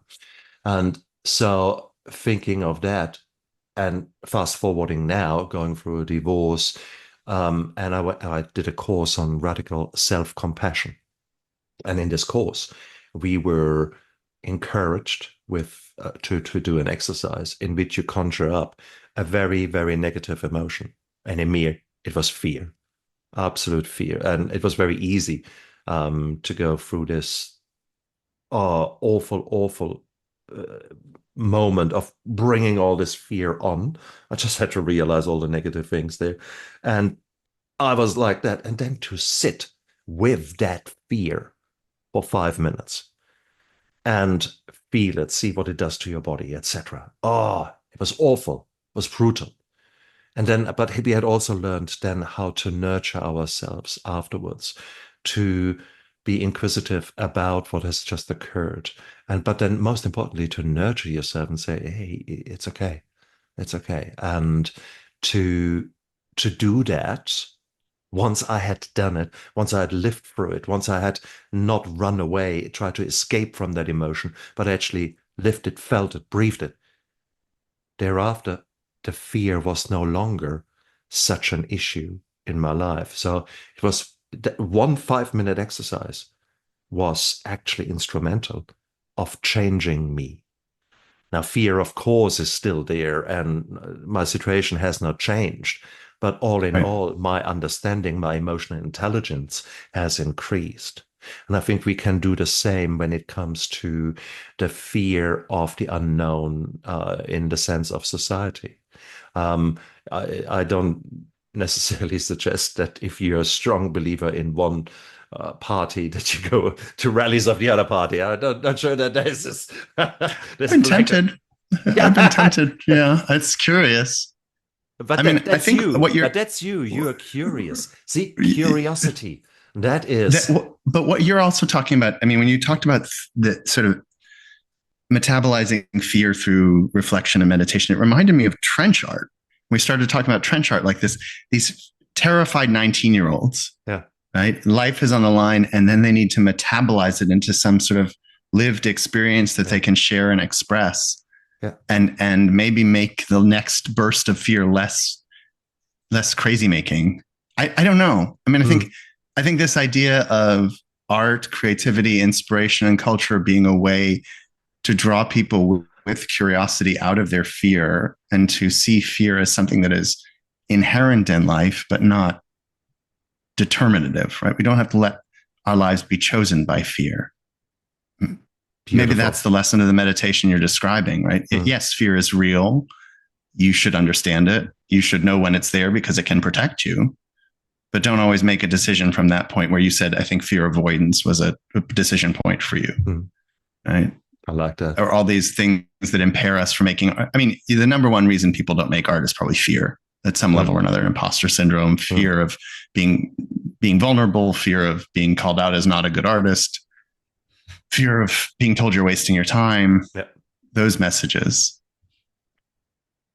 And so thinking of that and fast forwarding now, going through a divorce, and I did a course on radical self-compassion. And in this course, we were encouraged to do an exercise in which you conjure up a very, very negative emotion. And in me, it was fear, absolute fear. And it was very easy to go through this awful, awful moment of bringing all this fear on. I just had to realize all the negative things there. And I was like that. And then to sit with that fear for 5 minutes and feel it, see what it does to your body, etc. Oh, it was awful. It was brutal. And then, but we had also learned then how to nurture ourselves afterwards, to be inquisitive about what has just occurred. But then most importantly, to nurture yourself and say, hey, it's okay. It's okay. And to do that, once I had done it, once I had lived through it, once I had not run away, tried to escape from that emotion, but actually lived it, felt it, breathed it, thereafter, the fear was no longer such an issue in my life. So it was one 5 minute exercise was actually instrumental of changing me. Now, fear, of course, is still there, and my situation has not changed. But all in all, my understanding, my emotional intelligence has increased. And I think we can do the same when it comes to the fear of the unknown in the sense of society. I don't necessarily suggest that if you're a strong believer in one party that you go to rallies of the other party. I'm not sure that there's this. I've been tempted. I've been tempted. Yeah, it's curious. But I think you. But that's you. You're curious. See, curiosity. That is. But what you're also talking about, I mean, when you talked about the sort of metabolizing fear through reflection and meditation, it reminded me of trench art. We started talking about trench art like this, these terrified 19-year-olds. Yeah. Right? Life is on the line, and then they need to metabolize it into some sort of lived experience that they can share and express. Yeah. And maybe make the next burst of fear less crazy making. I don't know. I mean, I think this idea of art, creativity, inspiration, and culture being a way to draw people with curiosity out of their fear and to see fear as something that is inherent in life, but not determinative, right? We don't have to let our lives be chosen by fear. Beautiful. Maybe that's the lesson of the meditation you're describing, right? Yes, fear is real. You should understand it. You should know when it's there because it can protect you. But don't always make a decision from that point where you said, I think fear avoidance was a decision point for you, right? I like that. Or all these things that impair us from making, I mean, the number one reason people don't make art is probably fear at some level or another. Imposter syndrome, fear of being vulnerable, fear of being called out as not a good artist, fear of being told you're wasting your time. Yep. Those messages.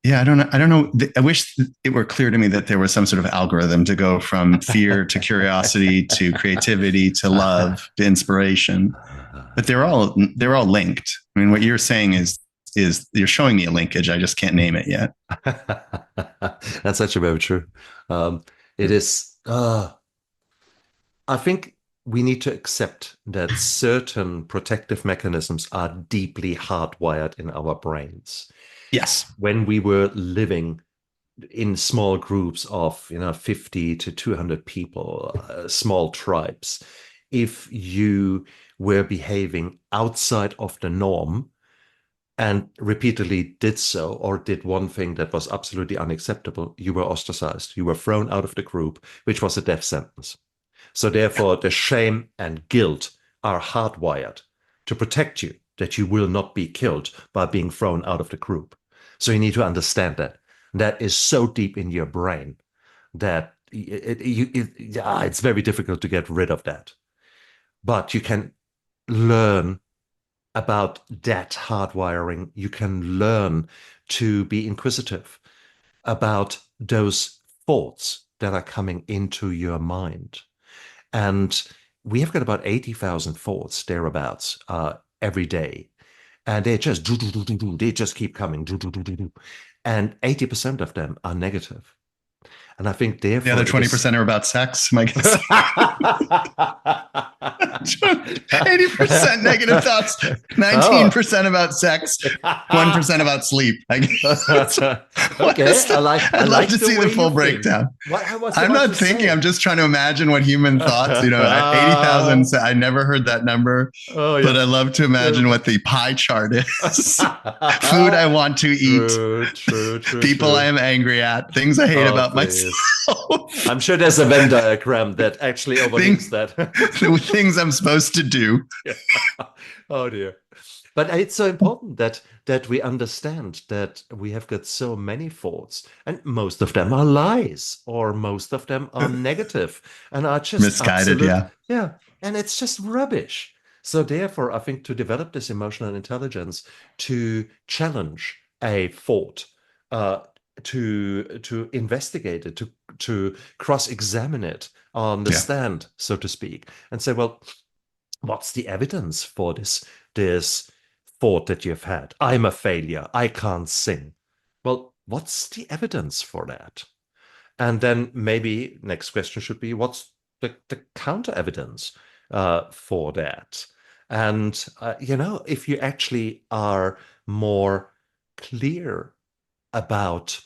Yeah, I don't know. I wish it were clear to me that there was some sort of algorithm to go from fear to curiosity to creativity to love to inspiration. But they're all linked. I mean, what you're saying is you're showing me a linkage. I just can't name it yet. That's actually very true. It is. I think we need to accept that certain protective mechanisms are deeply hardwired in our brains. Yes. When we were living in small groups of 50 to 200 people, small tribes, if you were behaving outside of the norm, and repeatedly did so, or did one thing that was absolutely unacceptable, you were ostracized. You were thrown out of the group, which was a death sentence. So therefore, the shame and guilt are hardwired to protect you, that you will not be killed by being thrown out of the group. So you need to understand that. That is so deep in your brain that it's very difficult to get rid of that. But you can learn about that hardwiring. You can learn to be inquisitive about those thoughts that are coming into your mind. And we have got about 80,000 thoughts thereabouts every day. And they just keep coming. And 80% of them are negative. And I think therefore the other 20% are about sex, my guess. 80% negative thoughts, 19% about sex, 1% about sleep. I guess. Okay, I'd love to see the full breakdown. I'm not thinking. I'm just trying to imagine what human thoughts. 80,000. I never heard that number, but I love to imagine what the pie chart is. Food I want to eat. True. People I am angry at. Things I hate about myself. I'm sure there's a Venn diagram that actually overlooks that. The things I'm supposed to do. Yeah. Oh dear. But it's so important that we understand that we have got so many thoughts, and most of them are lies, or most of them are negative, and are just misguided. Yeah, and it's just rubbish. So therefore, I think to develop this emotional intelligence, to challenge a thought, to investigate it, to cross-examine it on the stand, so to speak, and say, well, what's the evidence for this thought that you've had? I'm a failure. I can't sing. Well, what's the evidence for that? And then maybe next question should be, what's the counter evidence for that? And if you actually are more clear about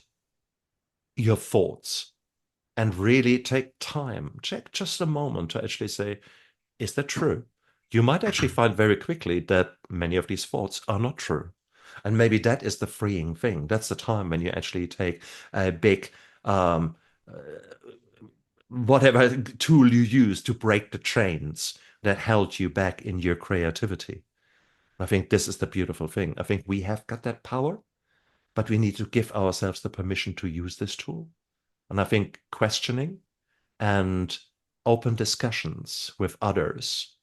your thoughts and really take just a moment to actually say, is that true? You might actually find very quickly that many of these thoughts are not true. And maybe that is the freeing thing. That's the time when you actually take a big, whatever tool you use to break the chains that held you back in your creativity. I think this is the beautiful thing. I think we have got that power, but we need to give ourselves the permission to use this tool. And I think questioning and open discussions with others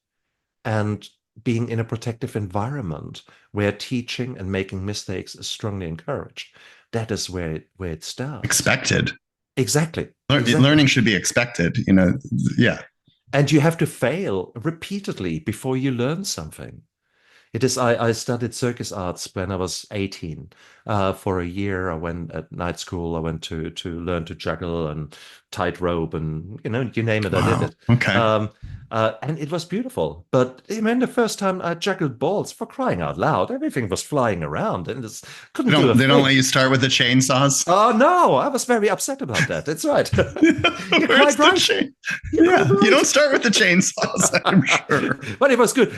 and being in a protective environment where teaching and making mistakes is strongly encouraged, that is where it starts. Expected. Exactly. Learning should be expected, yeah. And you have to fail repeatedly before you learn something. It is. I studied circus arts when I was 18. For a year, I went at night school. I went to learn to juggle and tightrope, and you name it, I did it. Okay. And it was beautiful. But the first time I juggled balls, for crying out loud, everything was flying around, and just couldn't do a thing. They don't let you start with the chainsaws. Oh no, I was very upset about that. That's right. You're Where's quite right. You don't start with the chainsaws, I'm sure. But it was good.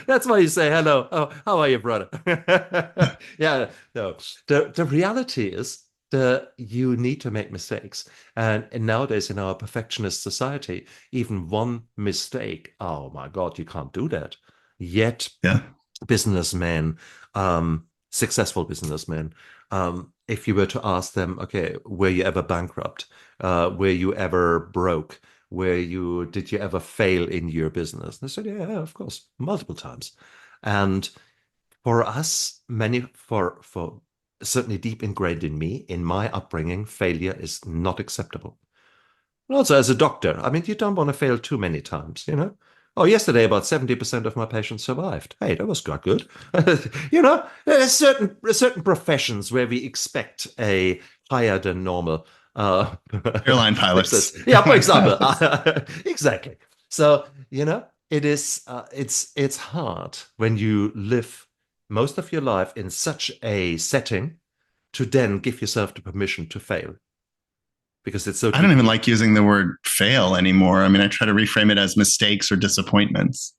That's why you say hello. Oh, how are you, brother? Yeah, no. The reality is that you need to make mistakes. And nowadays in our perfectionist society, even one mistake, oh my God, you can't do that. Yet businessmen, successful businessmen, if you were to ask them, okay, were you ever bankrupt? Were you ever broke? Did you ever fail in your business? And they said, yeah, of course, multiple times. And for us, for certainly deep ingrained in me, in my upbringing, failure is not acceptable. And also as a doctor, you don't want to fail too many times, Oh, yesterday about 70% of my patients survived. Hey, that was quite good. There's certain professions where we expect a higher than normal airline pilots. Yeah, for example. Exactly. So, it is it's hard when you live most of your life in such a setting to then give yourself the permission to fail. Because it's so I don't even like using the word fail anymore. I try to reframe it as mistakes or disappointments.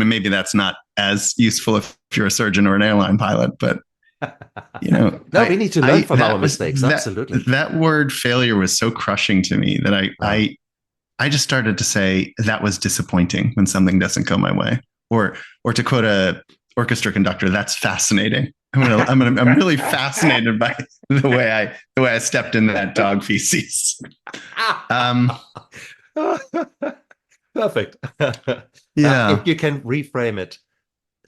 maybe that's not as useful if you're a surgeon or an airline pilot, but no, we need to learn from our mistakes. Absolutely. That word failure was so crushing to me that I just started to say that was disappointing when something doesn't go my way. Or to quote a orchestra conductor, that's fascinating. I'm really fascinated by the way I stepped in that dog feces. Perfect. Yeah. If you can reframe it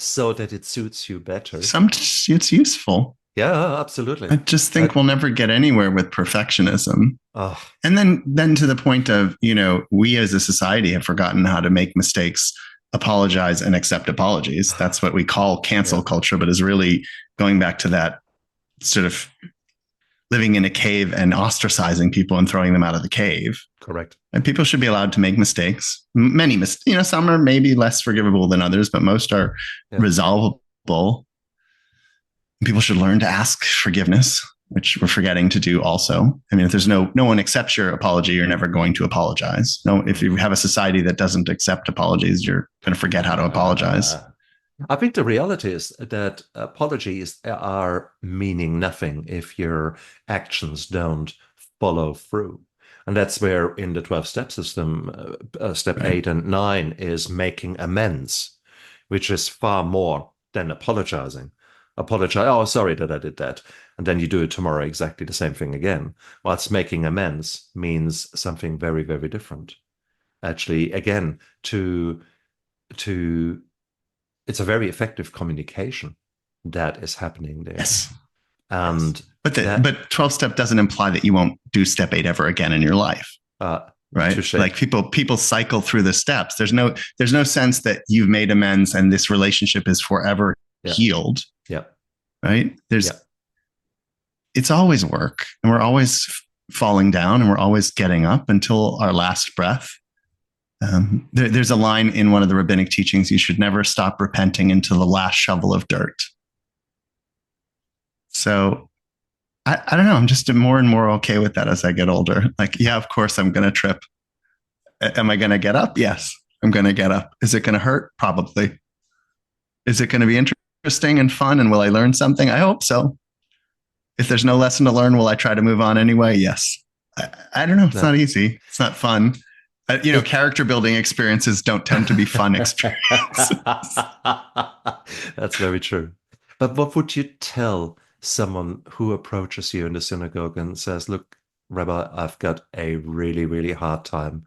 so that it suits you better. It's useful. Yeah, absolutely. I just think we'll never get anywhere with perfectionism. Oh. And then to the point of, we as a society have forgotten how to make mistakes, apologize, and accept apologies. That's what we call cancel culture, but is really going back to that sort of living in a cave and ostracizing people and throwing them out of the cave. Correct. And people should be allowed to make mistakes. Many mistakes, some are maybe less forgivable than others, but most are resolvable. People should learn to ask forgiveness, which we're forgetting to do also. I mean, if there's no one accepts your apology, you're never going to apologize. No, if you have a society that doesn't accept apologies, you're going to forget how to apologize. I think the reality is that apologies are meaning nothing if your actions don't follow through. And that's where in the 12-step system, step 8 and 9 is making amends, which is far more than apologizing. Apologize. Oh, sorry that I did that. And then you do it tomorrow, exactly the same thing again. Whilst making amends means something very, very different. Actually, again, it's a very effective communication that is happening there. Yes. And but 12-step doesn't imply that you won't do step 8 ever again in your life. Right? Touché. Like people cycle through the steps. There's no sense that you've made amends and this relationship is forever healed. Yeah. Right? It's always work, and we're always falling down, and we're always getting up until our last breath. There's a line in one of the rabbinic teachings: you should never stop repenting until the last shovel of dirt. So I don't know. I'm just more and more okay with that as I get older. Like, yeah, of course I'm going to trip. Am I going to get up? Yes, I'm going to get up. Is it going to hurt? Probably. Is it going to be interesting and fun? And will I learn something? I hope so. If there's no lesson to learn, will I try to move on anyway? Yes. I don't know. It's not easy. It's not fun. Character building experiences don't tend to be fun experiences. That's very true. But what would you tell someone who approaches you in the synagogue and says, look, Rabbi, I've got a really, really hard time.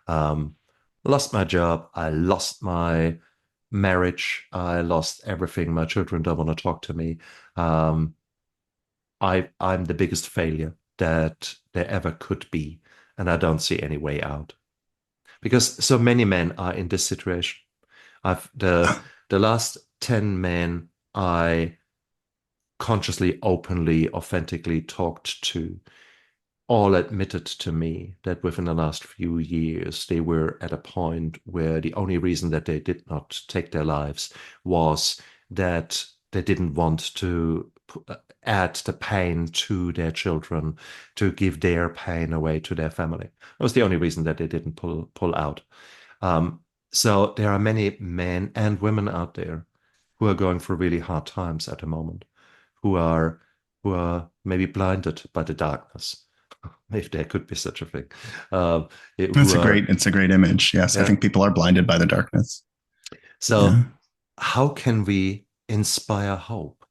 Lost my job. I lost my marriage. I lost everything. My children don't want to talk to me. I'm the biggest failure that there ever could be, and I don't see any way out. Because so many men are in this situation. The last 10 men I consciously, openly, authentically talked to all admitted to me that within the last few years, they were at a point where the only reason that they did not take their lives was that they didn't want to add the pain to their children, to give their pain away to their family. That was the only reason that they didn't pull out. So there are many men and women out there who are going through really hard times at the moment, who are maybe blinded by the darkness, if there could be such a thing. It's a great image. Yes, yeah. I think people are blinded by the darkness. So how can we inspire hope?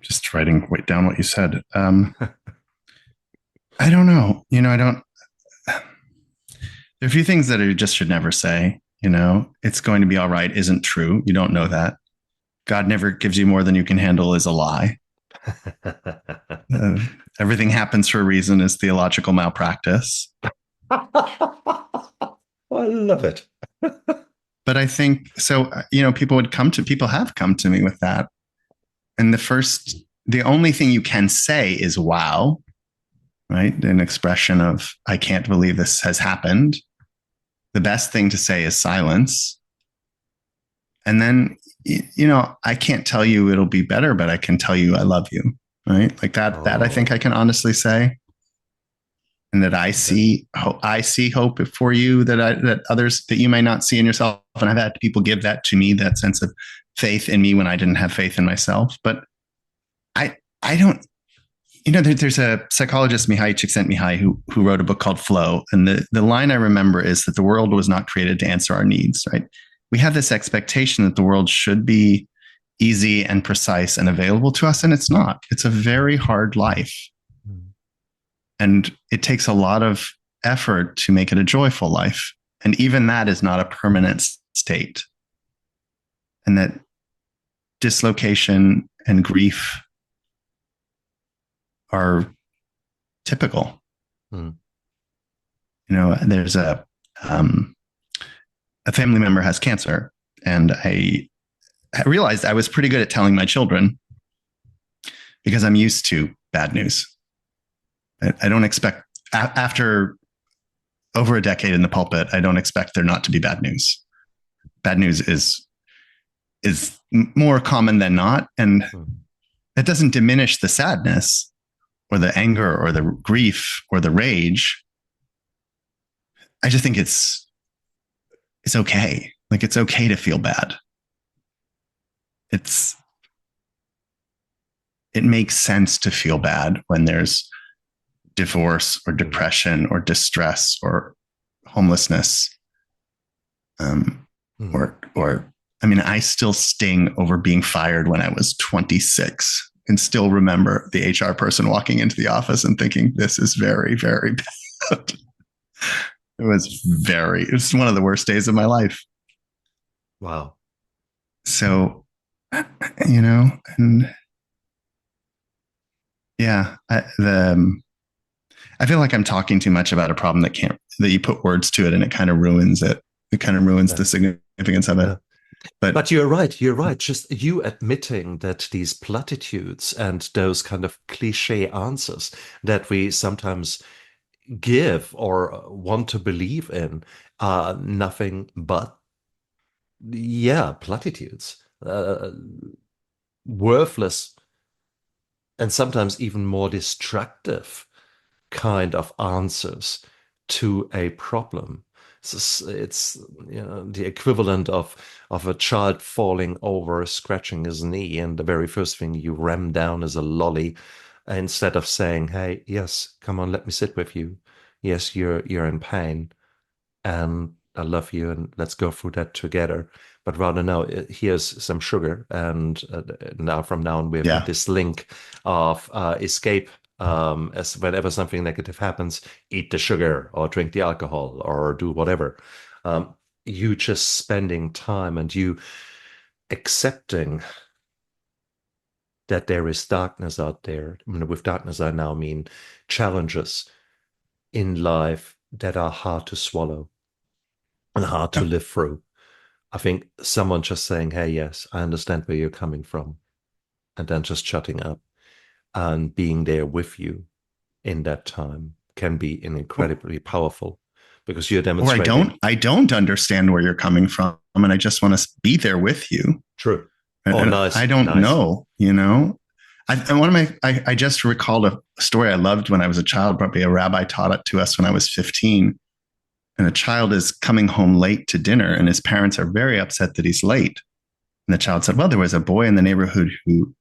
Just writing down what you said. I don't know. There are a few things that I just should never say. It's going to be all right isn't true. You don't know that. God never gives you more than you can handle is a lie. Everything happens for a reason is theological malpractice. I love it. But I think so. People have come to me with that. And the only thing you can say is wow, right? An expression of, I can't believe this has happened. The best thing to say is silence. And then, I can't tell you it'll be better, but I can tell you I love you, right? Like that I think I can honestly say. and that I see hope for you that others that you may not see in yourself. And I've had people give that to me, that sense of faith in me when I didn't have faith in myself. But I don't, there's a psychologist, Mihai Csikszentmihalyi, who wrote a book called Flow. And the line I remember is that the world was not created to answer our needs, right? We have this expectation that the world should be easy and precise and available to us. And it's not. It's a very hard life. And it takes a lot of effort to make it a joyful life. And even that is not a permanent state. And that dislocation and grief are typical. There's a family member has cancer, and I realized I was pretty good at telling my children because I'm used to bad news. I don't expect, after over a decade in the pulpit, I don't expect there not to be bad news. Bad news is more common than not, and that doesn't diminish the sadness or the anger or the grief or the rage. I just think it's okay. Like, it's okay to feel bad. It makes sense to feel bad when there's divorce or depression or distress or homelessness. I still sting over being fired when I was 26. And still remember the HR person walking into the office and thinking, this is very, very bad. It was one of the worst days of my life. Wow. So, and yeah, I feel like I'm talking too much about a problem that you put words to it, and it kind of ruins it. It kind of ruins the significance of it. Yeah. But you're right. You're right. Just you admitting that these platitudes and those kind of cliche answers that we sometimes give or want to believe in are nothing but, platitudes, worthless, and sometimes even more destructive kind of answers to a problem. It's the equivalent of a child falling over, scratching his knee, and the very first thing you ram down is a lolly, instead of saying, "Hey, yes, come on, let me sit with you. Yes, you're in pain, and I love you, and let's go through that together." But rather, no, here's some sugar, and from now on we have this link of escape. As whenever something negative happens, eat the sugar or drink the alcohol or do whatever. You just spending time and you accepting that there is darkness out there. With darkness, I now mean challenges in life that are hard to swallow and hard to live through. I think someone just saying, "Hey, yes, I understand where you're coming from," and then just shutting up and being there with you in that time can be incredibly powerful, because you're demonstrating. Or I don't understand where you're coming from, and I just want to be there with you. True. Nice. I don't know, I just recalled a story I loved when I was a child. Probably a rabbi taught it to us when I was 15. And a child is coming home late to dinner, and his parents are very upset that he's late. And the child said, "Well, there was a boy in the neighborhood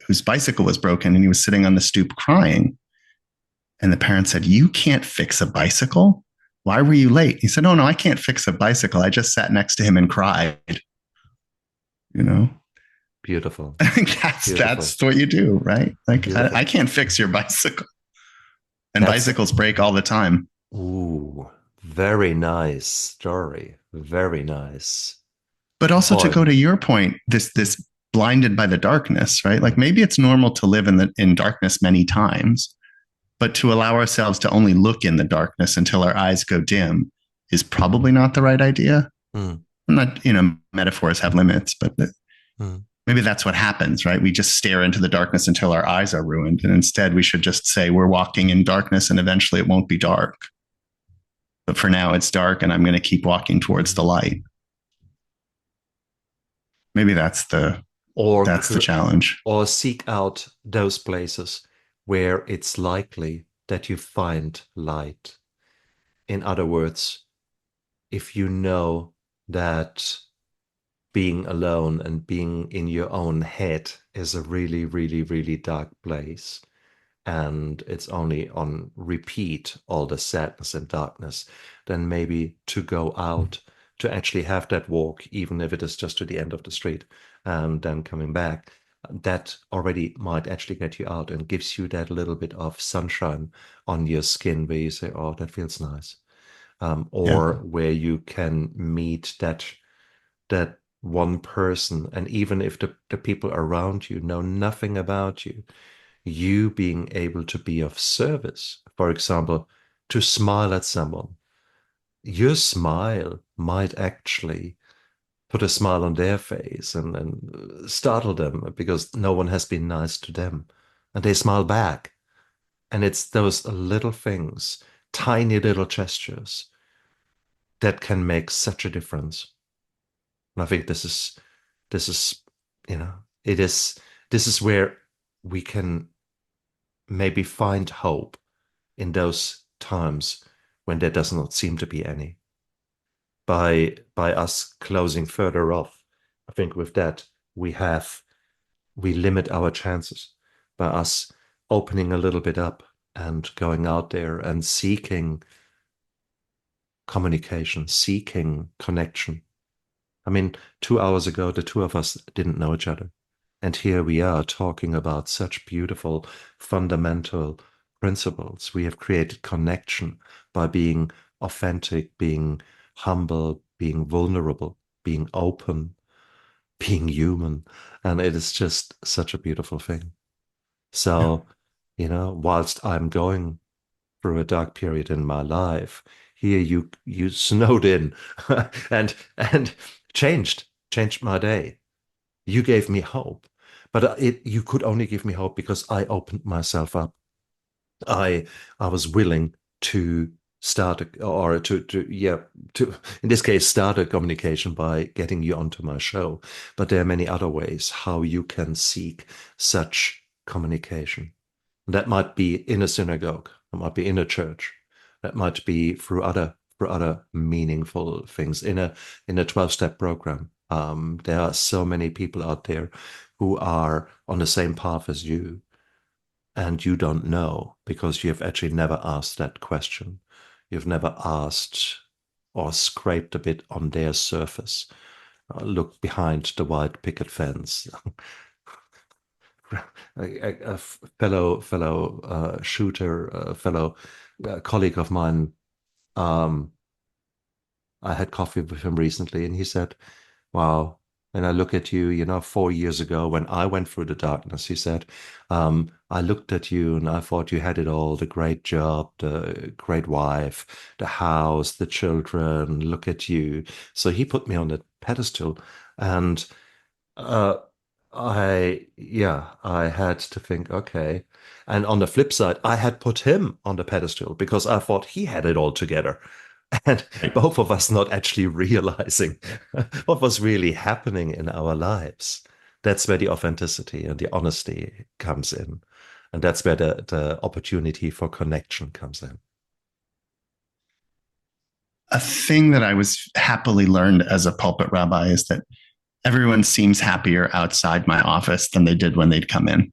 whose bicycle was broken, and he was sitting on the stoop crying." And the parent said, "You can't fix a bicycle? Why were you late?" He said, "Oh, no, I can't fix a bicycle. I just sat next to him and cried." Beautiful. That's what you do, right? Like, I can't fix your bicycle. And bicycles break all the time. Ooh, very nice story. Very nice. But also, to go to your point, this blinded by the darkness, right? Like, maybe it's normal to live in darkness many times, but to allow ourselves to only look in the darkness until our eyes go dim is probably not the right idea. I'm not, metaphors have limits, but maybe that's what happens, right? We just stare into the darkness until our eyes are ruined. And instead we should just say we're walking in darkness, and eventually it won't be dark. But for now it's dark, and I'm going to keep walking towards the light. Maybe that's the challenge. Or seek out those places where it's likely that you find light. In other words, if you know that being alone and being in your own head is a really, really, really dark place, and it's only on repeat, all the sadness and darkness, then maybe to go out, to actually have that walk, even if it is just to the end of the street and then coming back, that already might actually get you out and gives you that little bit of sunshine on your skin where you say, oh, that feels nice. Yeah. Or where you can meet that one person, and even if the people around you know nothing about you, you being able to be of service, for example, to smile at someone, your smile might actually put a smile on their face and startle them because no one has been nice to them, and they smile back. And it's those little things, tiny little gestures, that can make such a difference. And I think this is, you know, it is this is where we can maybe find hope in those times when there does not seem to be any. By us closing further off, I think with that we limit our chances. By us opening a little bit up and going out there and seeking communication, seeking connection. I mean, 2 hours ago, the two of us didn't know each other. And here we are talking about such beautiful, fundamental principles. We have created connection by being authentic, being humble, being vulnerable, being open, being human. And it is just such a beautiful thing. Yeah. So, whilst I'm going through a dark period in my life, here you snowed in and changed my day. You gave me hope, but you could only give me hope because I opened myself up. I was willing to start or to yeah, to in this case start a communication by getting you onto my show. But there are many other ways how you can seek such communication. That might be in a synagogue, that might be in a church, that might be through other meaningful things in a 12-step program. There are so many people out there who are on the same path as you, and you don't know because you have actually never asked that question. You've never asked or scraped a bit on their surface. Look behind the white picket fence. A fellow shooter, a fellow colleague of mine. Um, I had coffee with him recently, and he said, "Wow." And I look at you, 4 years ago when I went through the darkness, he said, I looked at you and I thought you had it all, the great job, the great wife, the house, the children. Look at you. So he put me on the pedestal. And uh, I had to think, okay. And on the flip side, I had put him on the pedestal because I thought he had it all together. And Right. both of us not actually realizing what was really happening in our lives. That's where the authenticity and the honesty comes in. And that's where the opportunity for connection comes in. A thing that I was happily learned as a pulpit rabbi is that everyone seems happier outside my office than they did when they'd come in.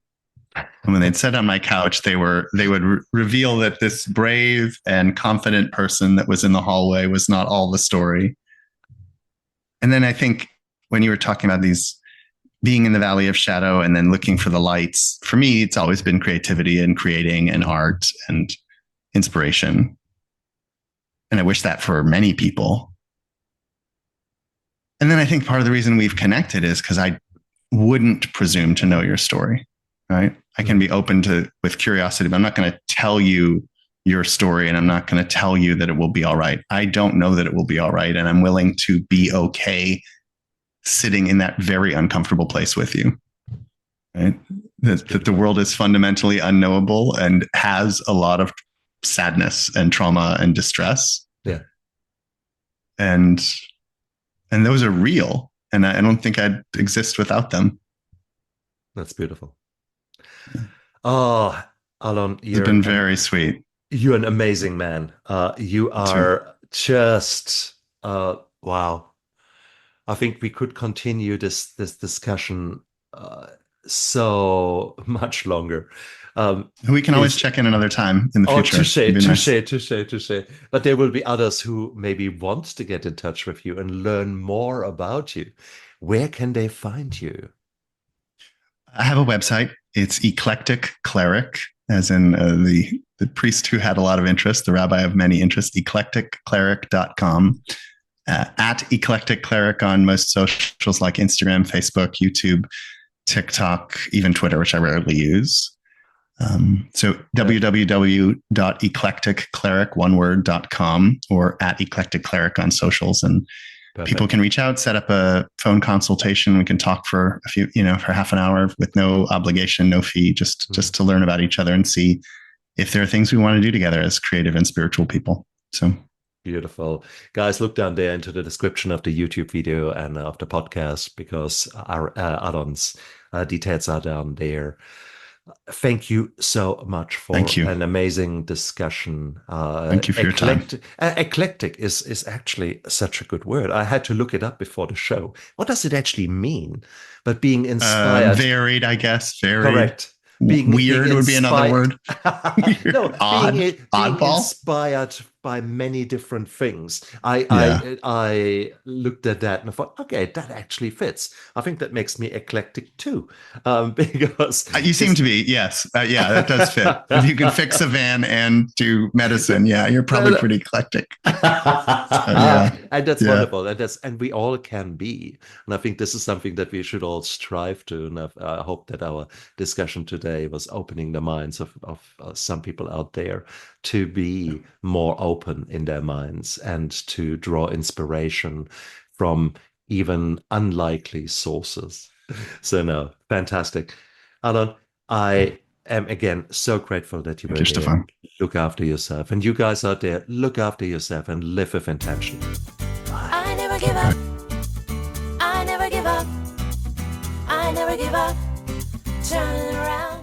And when they'd sit on my couch, they would reveal that this brave and confident person that was in the hallway was not all the story. And then I think when you were talking about these being in the valley of shadow and then looking for the lights, for me, it's always been creativity and creating and art and inspiration. And I wish that for many people. And then I think part of the reason we've connected is because I wouldn't presume to know your story, right? I can be open to with curiosity, but I'm not going to tell you your story and I'm not going to tell you that it will be all right. I don't know that it will be all right. And I'm willing to be okay sitting in that very uncomfortable place with you, right? That the world is fundamentally unknowable and has a lot of sadness and trauma and distress. Yeah, And those are real. And I don't think I'd exist without them. that's beautiful. Oh, Alon, It's been very sweet. You're an amazing man. You So are just wow. I think we could continue this discussion so much longer. we can always Is check in another time in the Oh, future. touche, It'd be touche, nice. touche, touche. But there will be others who maybe want to get in touch with you and learn more about you. Where can they find you? I have a website. It's Eclectic Cleric, as in the priest who had a lot of interest, the rabbi of many interests, eclecticcleric.com. At Eclectic Cleric on most socials like Instagram, Facebook, YouTube, TikTok, even Twitter, which I rarely use. So www.eclecticcleric.com or at Eclectic Cleric on socials, and people Perfect. can reach out, set up a phone consultation. We can talk for a few, for half an hour with no obligation, no fee, just to learn about each other and see if there are things we want to do together as creative and spiritual people. So Beautiful. Guys, look down there into the description of the YouTube video and of the podcast because our Alon's details are down there. Thank you so much thank for you. an amazing discussion. Thank you for your time. Eclectic is actually such a good word. I had to look it up before the show. What does it actually mean? But being inspired. Varied, I guess. Varied. Correct. Weird would be another word. No, Odd. being Oddball. inspired by many different things. Yeah. I looked at that and I thought, okay, that actually fits. I think that makes me eclectic too, because You seem to be, yes. Yeah, that does fit. If you can fix a van and do medicine, yeah, you're probably pretty eclectic. Yeah. And that's Yeah. wonderful, and we all can be. And I think this is something that we should all strive to. And I hope that our discussion today was opening the minds of some people out there to be more open in their minds and to draw inspiration from even unlikely sources. So no, fantastic. Alon, I am again so grateful that you Thank were you, there. Stephan. Look after yourself. And you guys out there, look after yourself and live with intention. I never give up. I never give up. I never give up. Turn around.